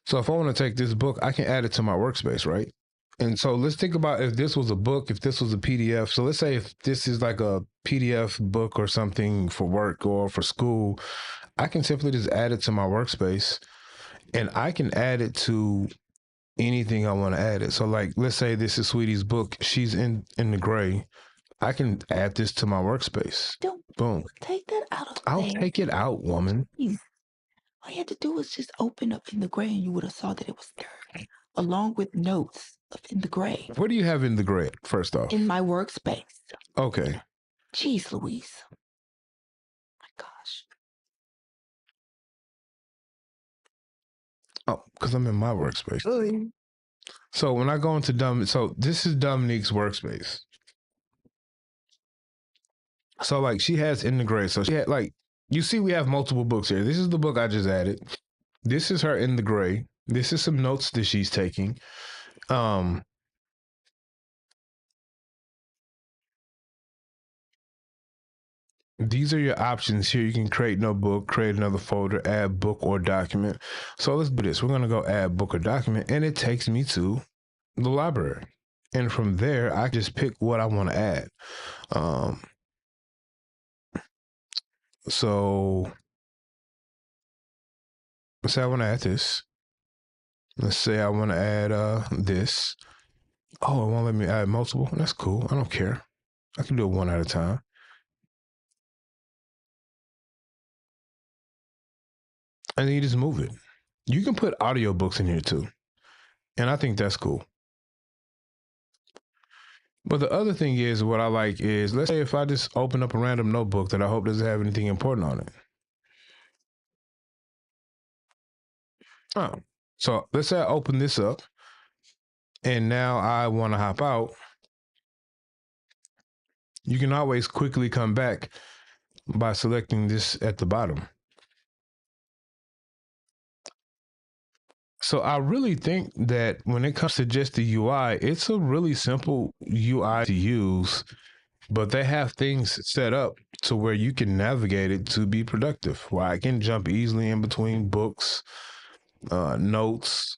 So if I want to take this book, I can add it to my workspace, right? And so let's think about if this was a book, if this was a PDF. So let's say if this is like a PDF book or something for work or for school, I can simply just add it to my workspace and I can add it to anything I want to add it. So like, let's say this is Sweetie's book. She's in the gray. I can add this to my workspace. Don't Boom. take that out of I'll there. take it out, woman. Please. All you had to do was just open up In the Gray and you would have saw that it was there, along with notes of In the Gray. What do you have in the gray, first off? In my workspace. Okay. Jeez Louise. My gosh. Oh, because I'm in my workspace. Oh. So when I go into so this is Dominique's workspace. So like she has In the Gray. So she had like, you see we have multiple books here. This is the book I just added. This is her In the Gray. This is some notes that she's taking. These are your options here. You can create notebook, create another folder, add book or document. So let's do this. We're going to go add book or document, and it takes me to the library. And from there, I just pick what I want to add. So let's say I want to add this. Let's say I want to add this. Oh, it won't let me add multiple. That's cool. I don't care. I can do it one at a time. And then you just move it. You can put audiobooks in here too. And I think that's cool. But the other thing is, what I like is, let's say if I just open up a random notebook that I hope doesn't have anything important on it. Oh, so let's say I open this up and now I want to hop out. You can always quickly come back by selecting this at the bottom. So I really think that when it comes to just the UI, it's a really simple UI to use, but they have things set up to where you can navigate it to be productive, where I can jump easily in between books, notes.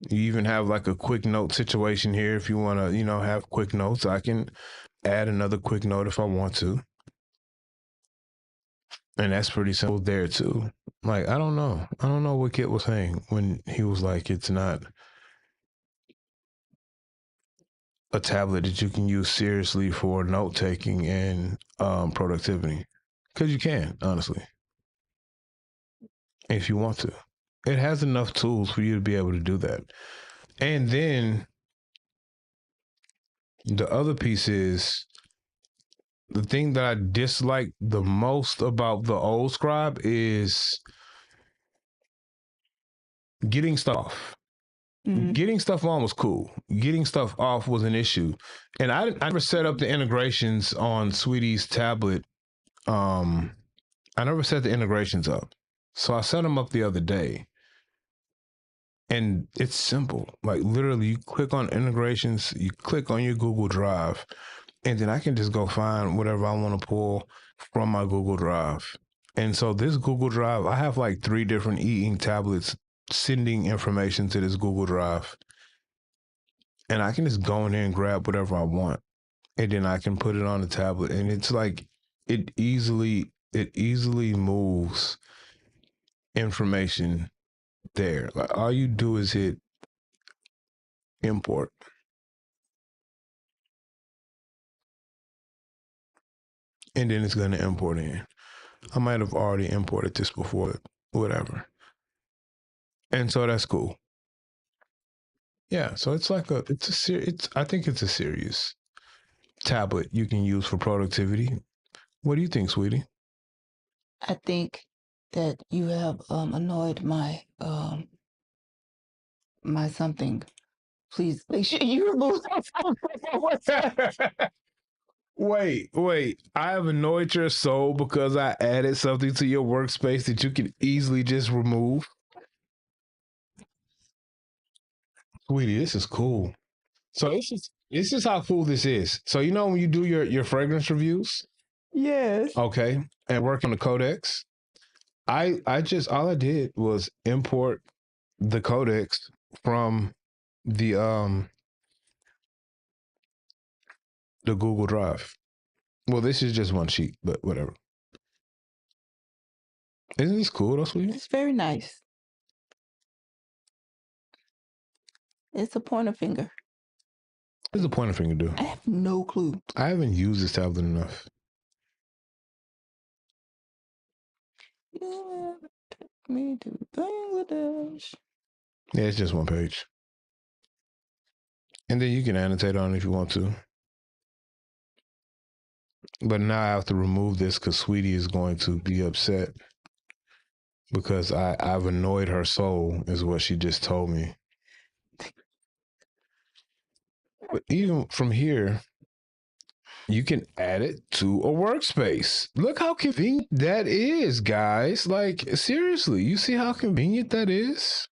You even have like a quick note situation here. If you want to, have quick notes, I can add another quick note if I want to. And that's pretty simple there too. Like, I don't know what Kit was saying when he was like, it's not a tablet that you can use seriously for note taking and productivity. Because you can, honestly, if you want to. It has enough tools for you to be able to do that. And then the other piece is the thing that I dislike the most about the old Scribe is getting stuff off. Mhm. Getting stuff on was cool. Getting stuff off was an issue. And I never set up the integrations on Sweetie's tablet. I never set the integrations up. So I set them up the other day. And it's simple. Like literally, you click on integrations, you click on your Google Drive, and then I can just go find whatever I want to pull from my Google Drive. And so this Google Drive, I have like 3 different e-ink tablets sending information to this Google Drive. And I can just go in there and grab whatever I want. And then I can put it on the tablet. And it's like it easily moves information there. Like all you do is hit import. And then it's going to import in. I might have already imported this before, whatever. And so that's cool. Yeah, so it's like I think it's a serious tablet you can use for productivity. What do you think, sweetie? I think that you have annoyed my my something. Please make sure you remove that. Wait. I have annoyed your soul because I added something to your workspace that you can easily just remove. Sweetie, this is cool. So this is how cool this is. So when you do your fragrance reviews, Yes. okay, and work on the codex, I just all I did was import the codex from the Google Drive. Well, this is just one sheet, but whatever. Isn't this cool, though, sweetie? It's very nice. It's a pointer finger. What does a pointer finger do? I have no clue. I haven't used this tablet enough. Yeah, take me to Bangladesh. Yeah, it's just one page. And then you can annotate on it if you want to. But now I have to remove this because Sweetie is going to be upset because I've annoyed her soul, is what she just told me. But even from here, you can add it to a workspace. Look how convenient that is, guys. Like, seriously, you see how convenient that is?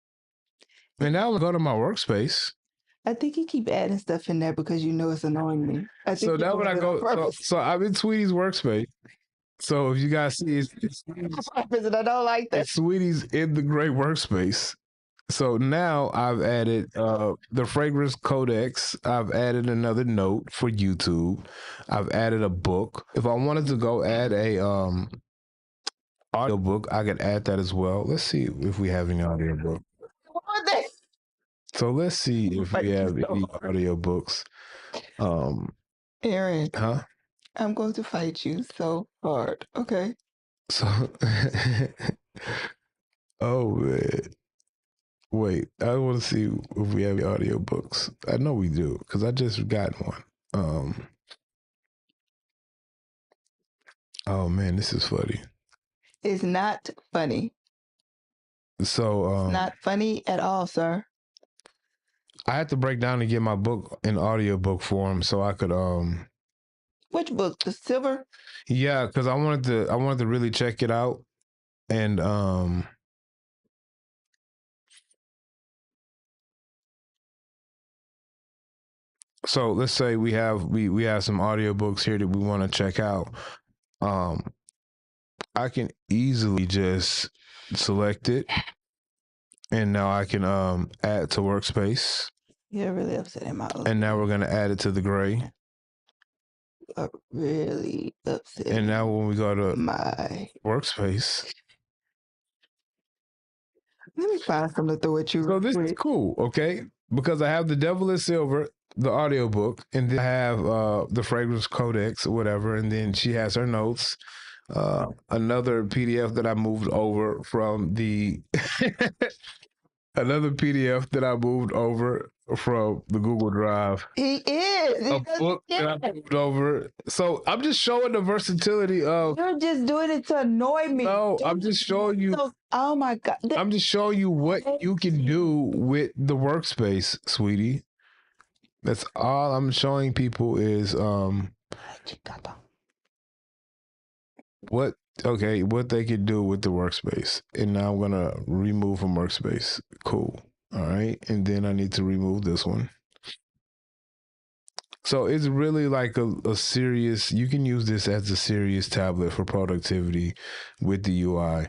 And now I go to my workspace. I think you keep adding stuff in there because you know it's annoying me. I think So now when I go, so I'm in Sweetie's workspace. So if you guys see, it's and I don't like that. Sweetie's in the gray workspace. So now I've added the fragrance codex. I've added another note for YouTube. I've added a book. If I wanted to go add a audio book, I could add that as well. Let's see if we have any audio book. So let's see if we have any audio books. Aaron, Huh? I'm going to fight you so hard. Okay. So, oh man. Wait, I want to see if we have audio books. I know we do because I just got one. Oh man, this is funny. It's not funny. So It's not funny at all, sir. I had to break down to get my book in audio book form so I could Which book? The silver? Yeah, because I wanted to really check it out. And so let's say we have some audiobooks here that we want to check out. I can easily just select it, and now I can add to workspace. You're really upsetting my And now we're gonna add it to the gray. are really upsetting. And now when we go to my workspace, let me find something to throw at you. so this is cool, okay? Because I have the Devil is Silver, the audiobook, and then I have the Fragrance Codex or whatever, and then she has her notes. Another PDF that I moved over from the another PDF that I moved over from the Google Drive. He is. A book that I moved over. So I'm just showing the versatility of. You're just doing it to annoy me. No, I'm just showing you. Oh my God. I'm just showing you what you can do with the workspace, sweetie. That's all I'm showing people is what they could do with the workspace. And now I'm gonna remove from workspace. Cool. All right. And then I need to remove this one. So it's really like a serious, you can use this as a serious tablet for productivity with the UI.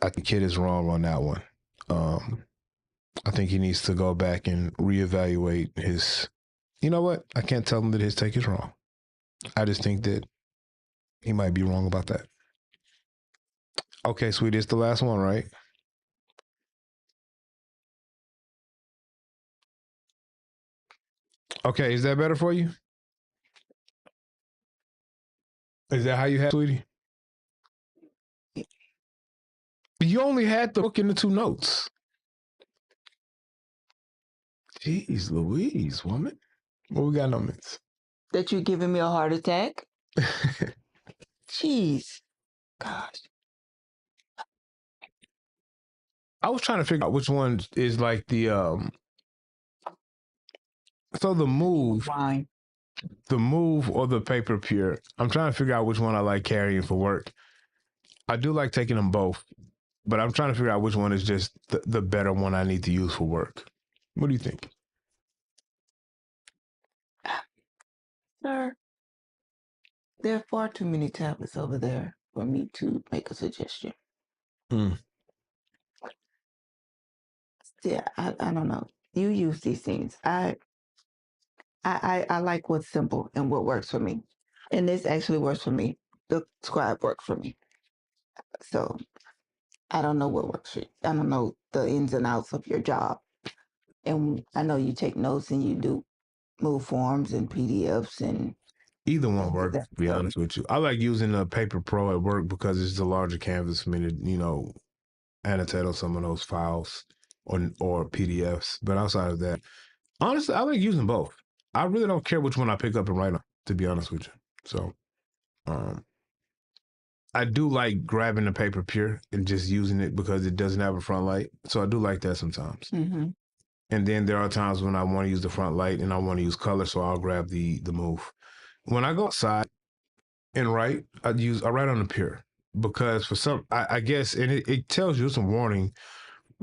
I think Kid is wrong on that one. I think he needs to go back and reevaluate his, you know what? I can't tell him that his take is wrong. I just think that he might be wrong about that. Okay, sweetie, it's the last one, right? Okay, is that better for you? Is that how you had, sweetie? You only had the book and the two notes. Jeez Louise, woman. What we got, numbers? That you giving me a heart attack? Jeez. Gosh. I was trying to figure out which one is like the so the move or the paper pure. I'm trying to figure out which one I like carrying for work. I do like taking them both, but I'm trying to figure out which one is just the better one I need to use for work. What do you think? Sir, there are far too many tablets over there for me to make a suggestion. Yeah, I don't know. You use these things. I like what's simple and what works for me. And this actually works for me. The Scribe worked for me. So I don't know what works for you. I don't know the ins and outs of your job. And I know you take notes and you do move forms and PDFs and either one works, to be honest with you. I like using the Paper Pro at work because it's a larger canvas for me to, annotate on some of those files or PDFs. But outside of that, honestly, I like using both. I really don't care which one I pick up and write on, to be honest with you. So I do like grabbing the paper pure and just using it because it doesn't have a front light. So I do like that sometimes. Mm-hmm. And then there are times when I want to use the front light and I want to use color, so I'll grab the move. When I go outside and write, I write on the pure because for some, I guess, and it tells you some warning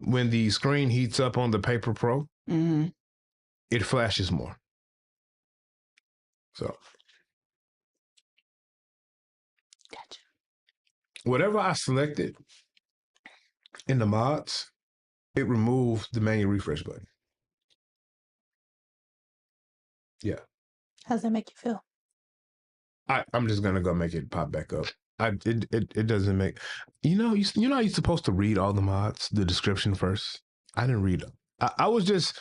when the screen heats up on the Paper Pro, it flashes more. So, Gotcha. Whatever I selected in the mods, it removed the manual refresh button. Yeah. How's that make you feel? I'm just gonna go make it pop back up. It doesn't make you know you're supposed to read all the mods, the description first. I didn't read them. I was just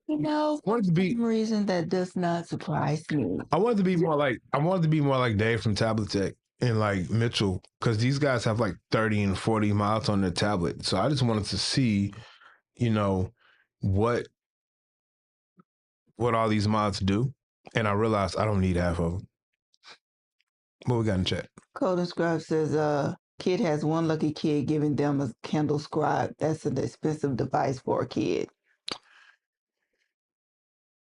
wanted to be some reason that does not surprise me. I wanted to be more like Dave from Tablet Tech and like Mitchell, because these guys have like 30 and 40 mods on their tablet. So I just wanted to see, what all these mods do. And I realized I don't need half of them. What we got in chat? Golden Scribe says, kid has one lucky kid giving them a Kindle Scribe. That's an expensive device for a kid.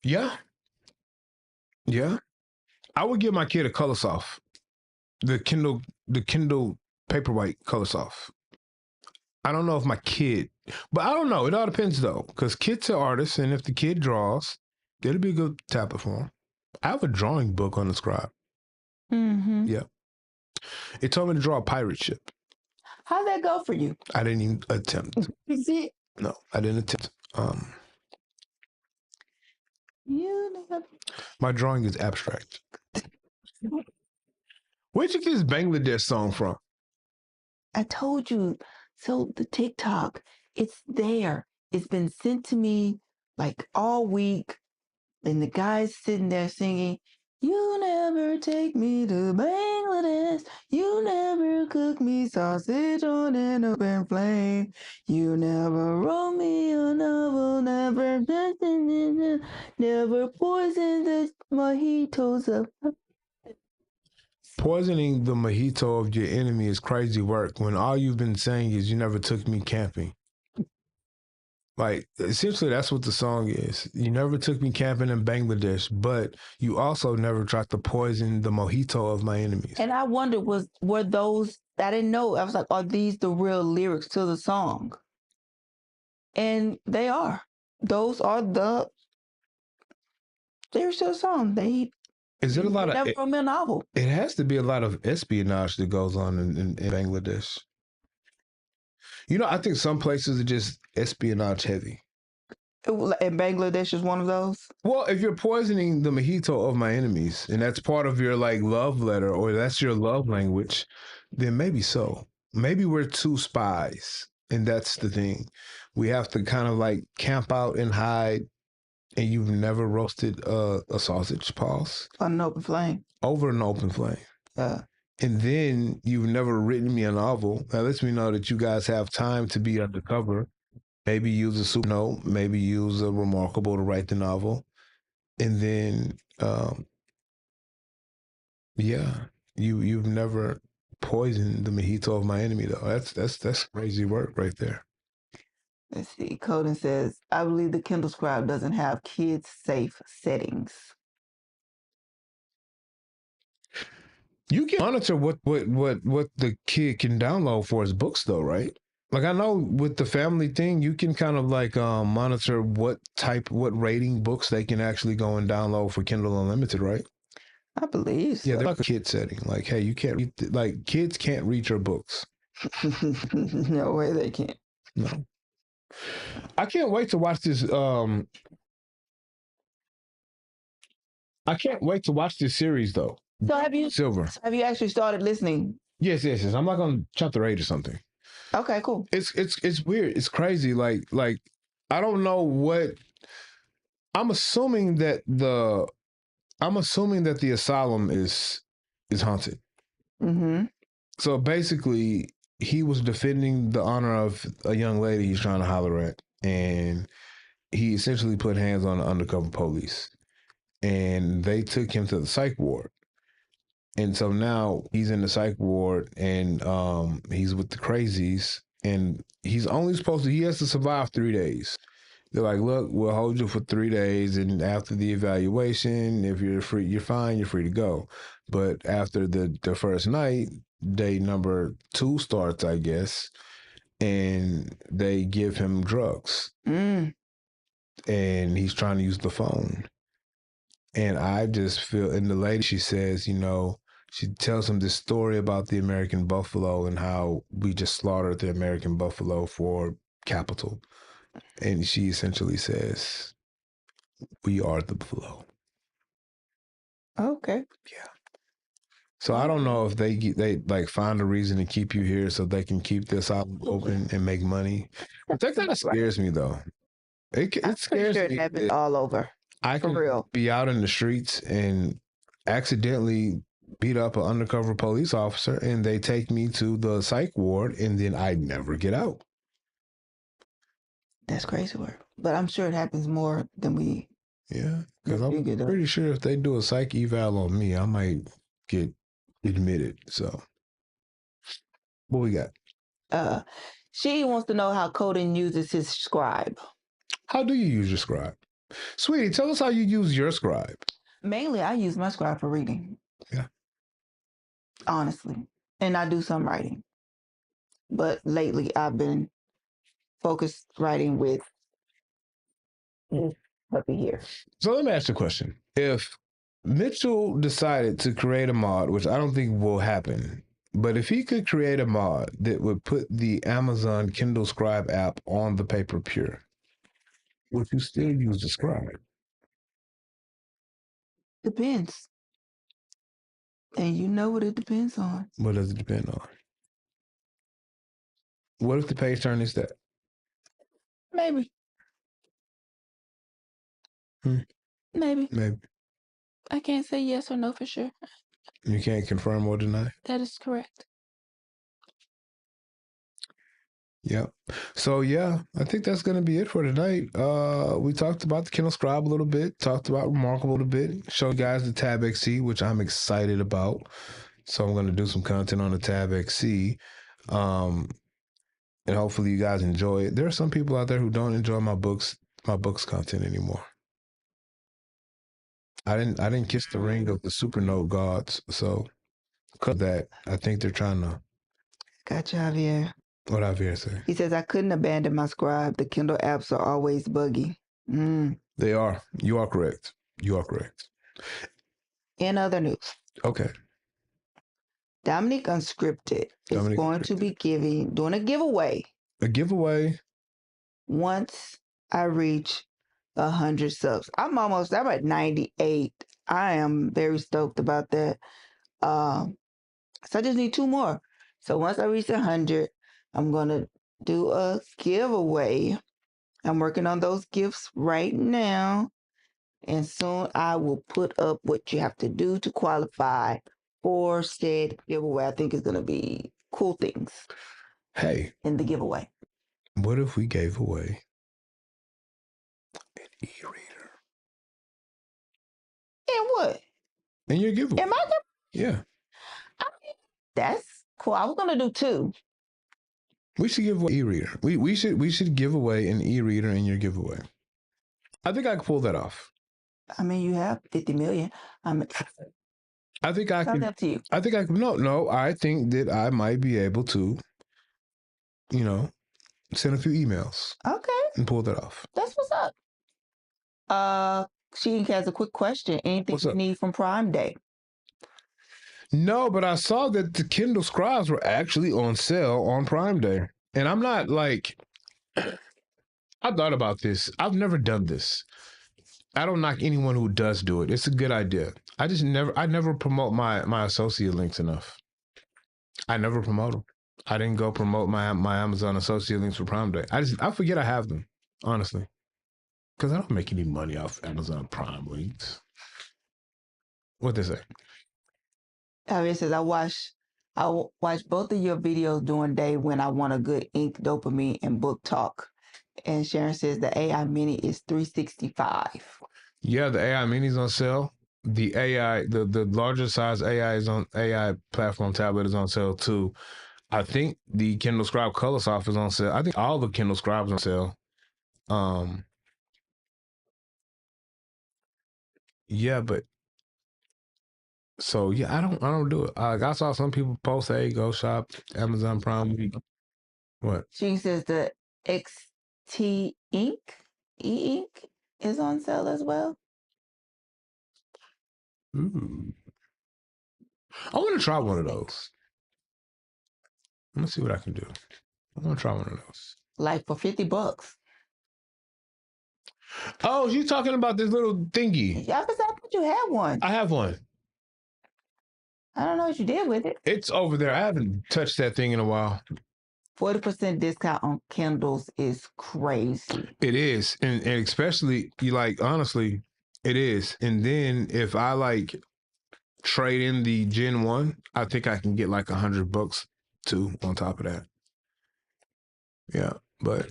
Yeah. Yeah. I would give my kid a Colorsoft. The Kindle Paperwhite Colorsoft. I don't know if my kid, but I don't know. It all depends though, because kids are artists, and if the kid draws, it'll be a good tablet for him. I have a drawing book on the Scribe. Mm-hmm. Yeah. It told me to draw a pirate ship. How'd that go for you? I didn't even attempt. You see? No, I didn't attempt. You never... My drawing is abstract. Where'd you get this Bangladesh song from? I told you. So the TikTok, it's there. It's been sent to me like all week. And the guy's sitting there singing, "You never take me to Bangladesh. You never cook me sausage on an open flame. You never wrote me a novel. Never, never poisoned the mojitos of..." Poisoning the mojito of your enemy is crazy work when all you've been saying is you never took me camping. Like, essentially, that's what the song is. You never took me camping in Bangladesh, but you also never tried to poison the mojito of my enemies. And I wondered, were those, I didn't know. I was like, are these the real lyrics to the song? And they are. Those are the lyrics to the song. Is it a lot of... never wrote me a novel. It has to be a lot of espionage that goes on in Bangladesh. You know, I think some places are just espionage heavy. And Bangladesh is one of those? Well, if you're poisoning the mojito of my enemies, and that's part of your like love letter, or that's your love language, then maybe so. Maybe we're two spies, and that's the thing. We have to kind of like camp out and hide, and you've never roasted a sausage, pause. On an open flame. Over an open flame. And then you've never written me a novel. That lets me know that you guys have time to be undercover. Maybe use a super note, maybe use a reMarkable to write the novel. And then, you've never poisoned the mojito of my enemy, though. That's crazy work right there. Let's see. Coden says, I believe the Kindle Scribe doesn't have kids-safe settings. You can monitor what the kid can download for his books, though, right? Like, I know with the family thing, you can kind of like monitor what rating books they can actually go and download for Kindle Unlimited, right? I believe so. Yeah, they're like a kid setting. Like, hey, you can't read, like, kids can't read your books. No way they can't. No. I can't wait to watch this. I can't wait to watch this series, though. So have you actually started listening? Yes. I'm like on chapter 8 or something. Okay, cool. It's weird. It's crazy. Like I don't know what. I'm assuming that the asylum is haunted. Mm-hmm. So basically, he was defending the honor of a young lady he's trying to holler at, and he essentially put hands on the undercover police, and they took him to the psych ward. And so now he's in the psych ward, and he's with the crazies, and he's only he has to survive 3 days. They're like, look, we'll hold you for 3 days, and after the evaluation, if you're free, you're fine, you're free to go. But after the first night, day number 2 starts, I guess, and they give him drugs. And he's trying to use the phone. And I just feel, and the lady, she says, she tells him this story about the American buffalo and how we just slaughtered the American buffalo for capital. And she essentially says, we are the buffalo. Okay. Yeah. So I don't know if they like find a reason to keep you here so they can keep this island open and make money. That kind of scares me, though. It scares me. It happens all over. I can be out in the streets and accidentally beat up an undercover police officer, and they take me to the psych ward, and then I never get out. That's crazy work. But I'm sure it happens more than we... Yeah, because I'm pretty sure if they do a psych eval on me, I might get admitted. So, what we got? She wants to know how Coden uses his Scribe. How do you use your Scribe? Sweetie, tell us how you use your Scribe. Mainly, I use my Scribe for reading. Yeah. Honestly. And I do some writing. But lately, I've been focused writing with this puppy here. So let me ask you a question. If Mitchell decided to create a mod, which I don't think will happen, But if he could create a mod that would put the Amazon Kindle Scribe app on the paper pure, would you still use the Scribe? Depends. And you know what it depends on. What does it depend on? What if the page turn is that? Maybe. Maybe. Maybe. I can't say yes or no for sure. You can't confirm or deny? That is correct. Yep. So yeah, I think that's gonna be it for tonight. We talked about the Kindle Scribe a little bit, talked about reMarkable a little bit, showed you guys the Tab XC, which I'm excited about. So I'm gonna do some content on the Tab XC. And hopefully you guys enjoy it. There are some people out there who don't enjoy my books content anymore. I didn't kiss the ring of the Supernote gods, so because of that, I think they're trying to. Gotcha, Javier. What Javier say? He says, I couldn't abandon my Scribe. The Kindle apps are always buggy. They are. You are correct. You are correct. In other news. Okay. Dominique Unscripted is going to be doing a giveaway. A giveaway. Once I reach 100 subs. I'm at 98. I am very stoked about that. So I just need 2 more. So once I reach 100, I'm going to do a giveaway. I'm working on those gifts right now. And soon I will put up what you have to do to qualify for said giveaway. I think it's going to be cool things. Hey. In the giveaway. What if we gave away an e-reader? And what? In your giveaway. Am I? Yeah. I mean, that's cool. I was going to do 2. We should give away an e-reader. We should give away an e-reader in your giveaway. I think I can pull that off. I mean, you have 50 million. I think I can. Up to you. I think I can. No. I think that I might be able to, send a few emails. Okay. And pull that off. That's what's up. She has a quick question. Anything you need from Prime Day? No, but I saw that the Kindle Scribes were actually on sale on Prime Day. And I'm not like, I thought about this. I've never done this. I don't knock anyone who does do it. It's a good idea. I never promote my associate links enough. I never promote them. I didn't go promote my Amazon associate links for Prime Day. I forget I have them, honestly. Because I don't make any money off Amazon Prime links. What they say? It says, I watch both of your videos during day when I want a good ink, dopamine, and book talk. And Sharon says the AI Mini is $365. Yeah, the AI Mini is on sale. The AI, the larger size AI platform tablet is on sale too. I think the Kindle Scribe Colorsoft is on sale. I think all the Kindle Scribes are on sale. Yeah, but so yeah, I don't do it. I saw some people post, "Hey, go shop Amazon Prime." What? She says the XT ink, e-ink is on sale as well. Ooh. I want to try one of those. I'm gonna see what I can do. I want to try one of those. Like for $50. Oh, you talking about this little thingy? Yeah, because I thought you had one. I have one. I don't know what you did with it. It's over there. I haven't touched that thing in a while. 40% discount on Kindles is crazy. It is. And especially, honestly, it is. And then if I trade in the Gen 1, I think I can get like $100 too on top of that. Yeah. But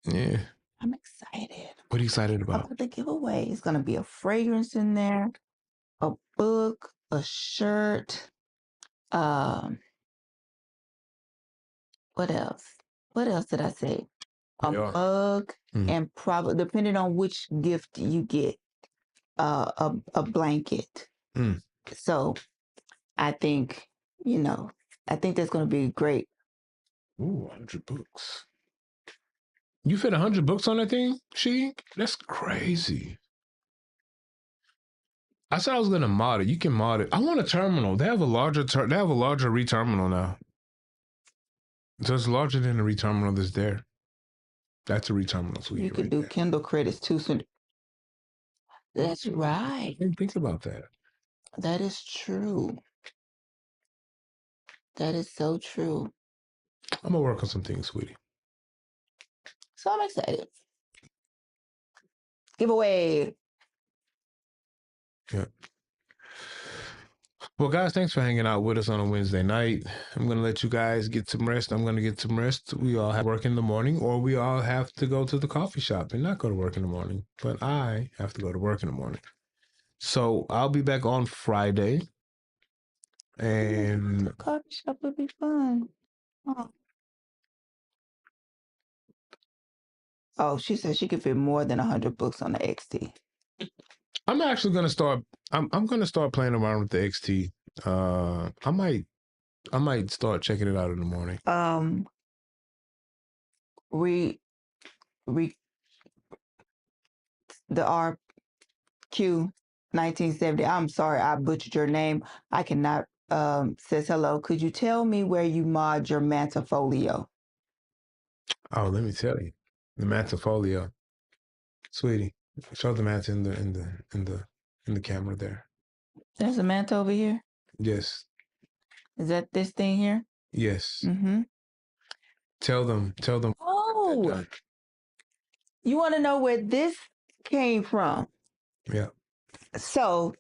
yeah. I'm excited. What are you excited about? About the giveaway. It's going to be a fragrance in there, a book, a shirt. What else? What else did I say? A mug, and probably, depending on which gift you get, a blanket. So I think, I think that's going to be great. Ooh, $100. You fit $100 on that thing? That's crazy. I said I was gonna mod it. You can mod it. I want a terminal. They have a larger reterminal now. So it's larger than the reterminal that's there. That's a reterminal suite. You could right do there. Kindle credits too. So that's right. I didn't think about that. That is true. That is so true. I'm gonna work on some things, sweetie. So I'm excited. Giveaway. Yeah. Well, guys, thanks for hanging out with us on a Wednesday night. I'm going to let you guys get some rest. I'm going to get some rest. We all have work in the morning, or we all have to go to the coffee shop and not go to work in the morning. But I have to go to work in the morning. So I'll be back on Friday. And the coffee shop would be fun. Oh, she said she could fit more than 100 books on the XT. I'm actually going to start. I'm going to start playing around with the XT. I might start checking it out in the morning. The RQ 1970. I'm sorry, I butchered your name. I cannot. Says hello. Could you tell me where you mod your Mantafolio? Oh, let me tell you, the Mantafolio, sweetie. Show the manta in the camera there. There's a manta over here. Yes. Is that this thing here? Yes. Mm-hmm. Tell them. Oh, you want to know where this came from? Yeah. So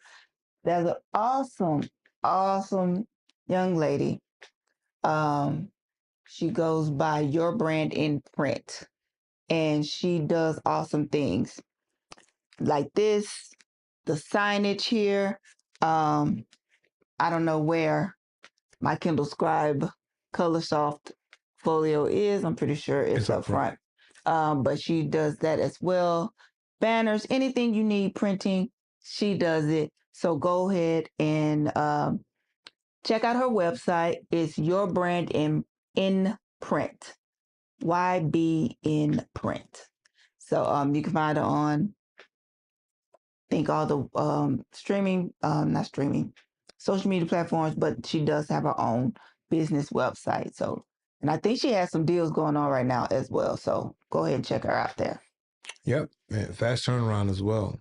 there's an awesome young lady. She goes by Your Brand in Print, and she does awesome things like this. The signage here. I don't know where my Kindle Scribe Colorsoft folio is. I'm pretty sure it's up front. But she does that as well. Banners, anything you need printing, she does it. So go ahead and check out her website. It's Your Brand in Print. YB in Print. So you can find her on, I think, all the not streaming, social media platforms, but she does have her own business website. So, and I think she has some deals going on right now as well. So go ahead and check her out there. Yep. And fast turnaround as well.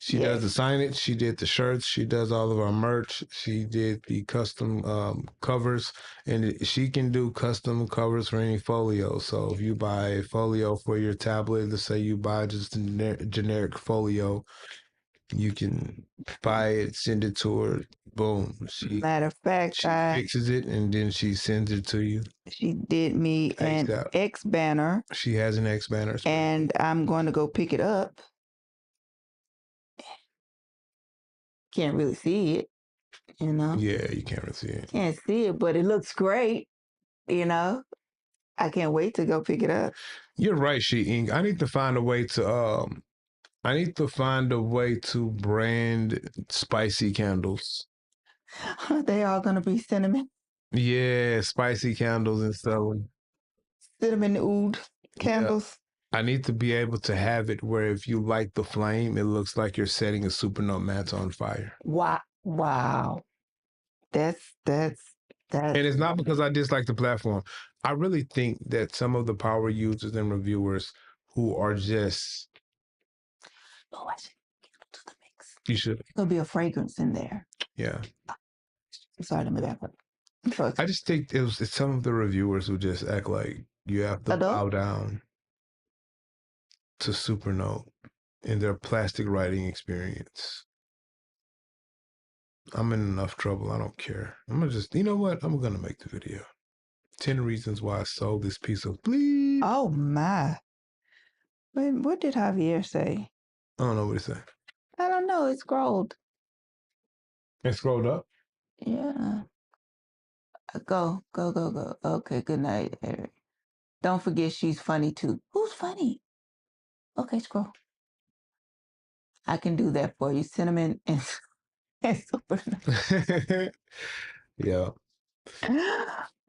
She does the signage. She did the shirts. She does all of our merch. She did the custom covers, and she can do custom covers for any folio. So if you buy a folio for your tablet, let's say you buy just a generic folio, you can buy it, send it to her. Boom. Matter of fact, she fixes it and then she sends it to you. She did me an X banner. She has an X banner. And I'm going to go pick it up. Can't really see it, you know? Yeah, you can't really see it. Can't see it, but it looks great, you know? I can't wait to go pick it up. You're right, She Ink. I need to find a way to brand spicy candles. They all gonna be cinnamon. Yeah, spicy candles and stuff. Cinnamon oud candles. Yeah. I need to be able to have it where if you light the flame, it looks like you're setting a supernote manta on fire. Wow. That's And it's not because I dislike the platform. I really think that some of the power users and reviewers who are just... Oh, I should get to the mix. You should. There'll be a fragrance in there. Yeah. I'm sorry, let me back up. I just think it's some of the reviewers who just act like you have to bow down to Supernote in their plastic writing experience. I'm in enough trouble. I don't care. I'm gonna just, you know what? I'm gonna make the video. 10 reasons why I sold this piece of bleep. Oh my. Wait, what did Javier say? I don't know what he said. I don't know. It scrolled. It scrolled up? Yeah. Go. Okay, good night, Eric. Don't forget she's funny too. Who's funny? Okay, scroll. I can do that for you. Cinnamon and super. Yeah.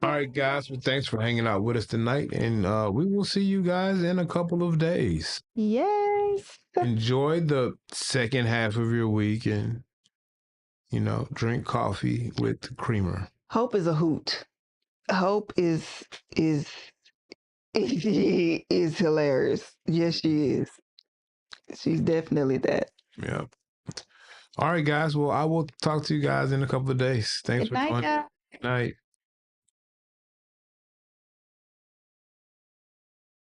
All right, guys. Well, thanks for hanging out with us tonight. And we will see you guys in a couple of days. Yes. Enjoy the second half of your weekend. drink coffee with creamer. Hope is a hoot. Hope is is hilarious. Yes, she is. She's definitely that. Yeah. All right, guys. Well, I will talk to you guys in a couple of days. Thanks Good for night, joining. guys. Good night.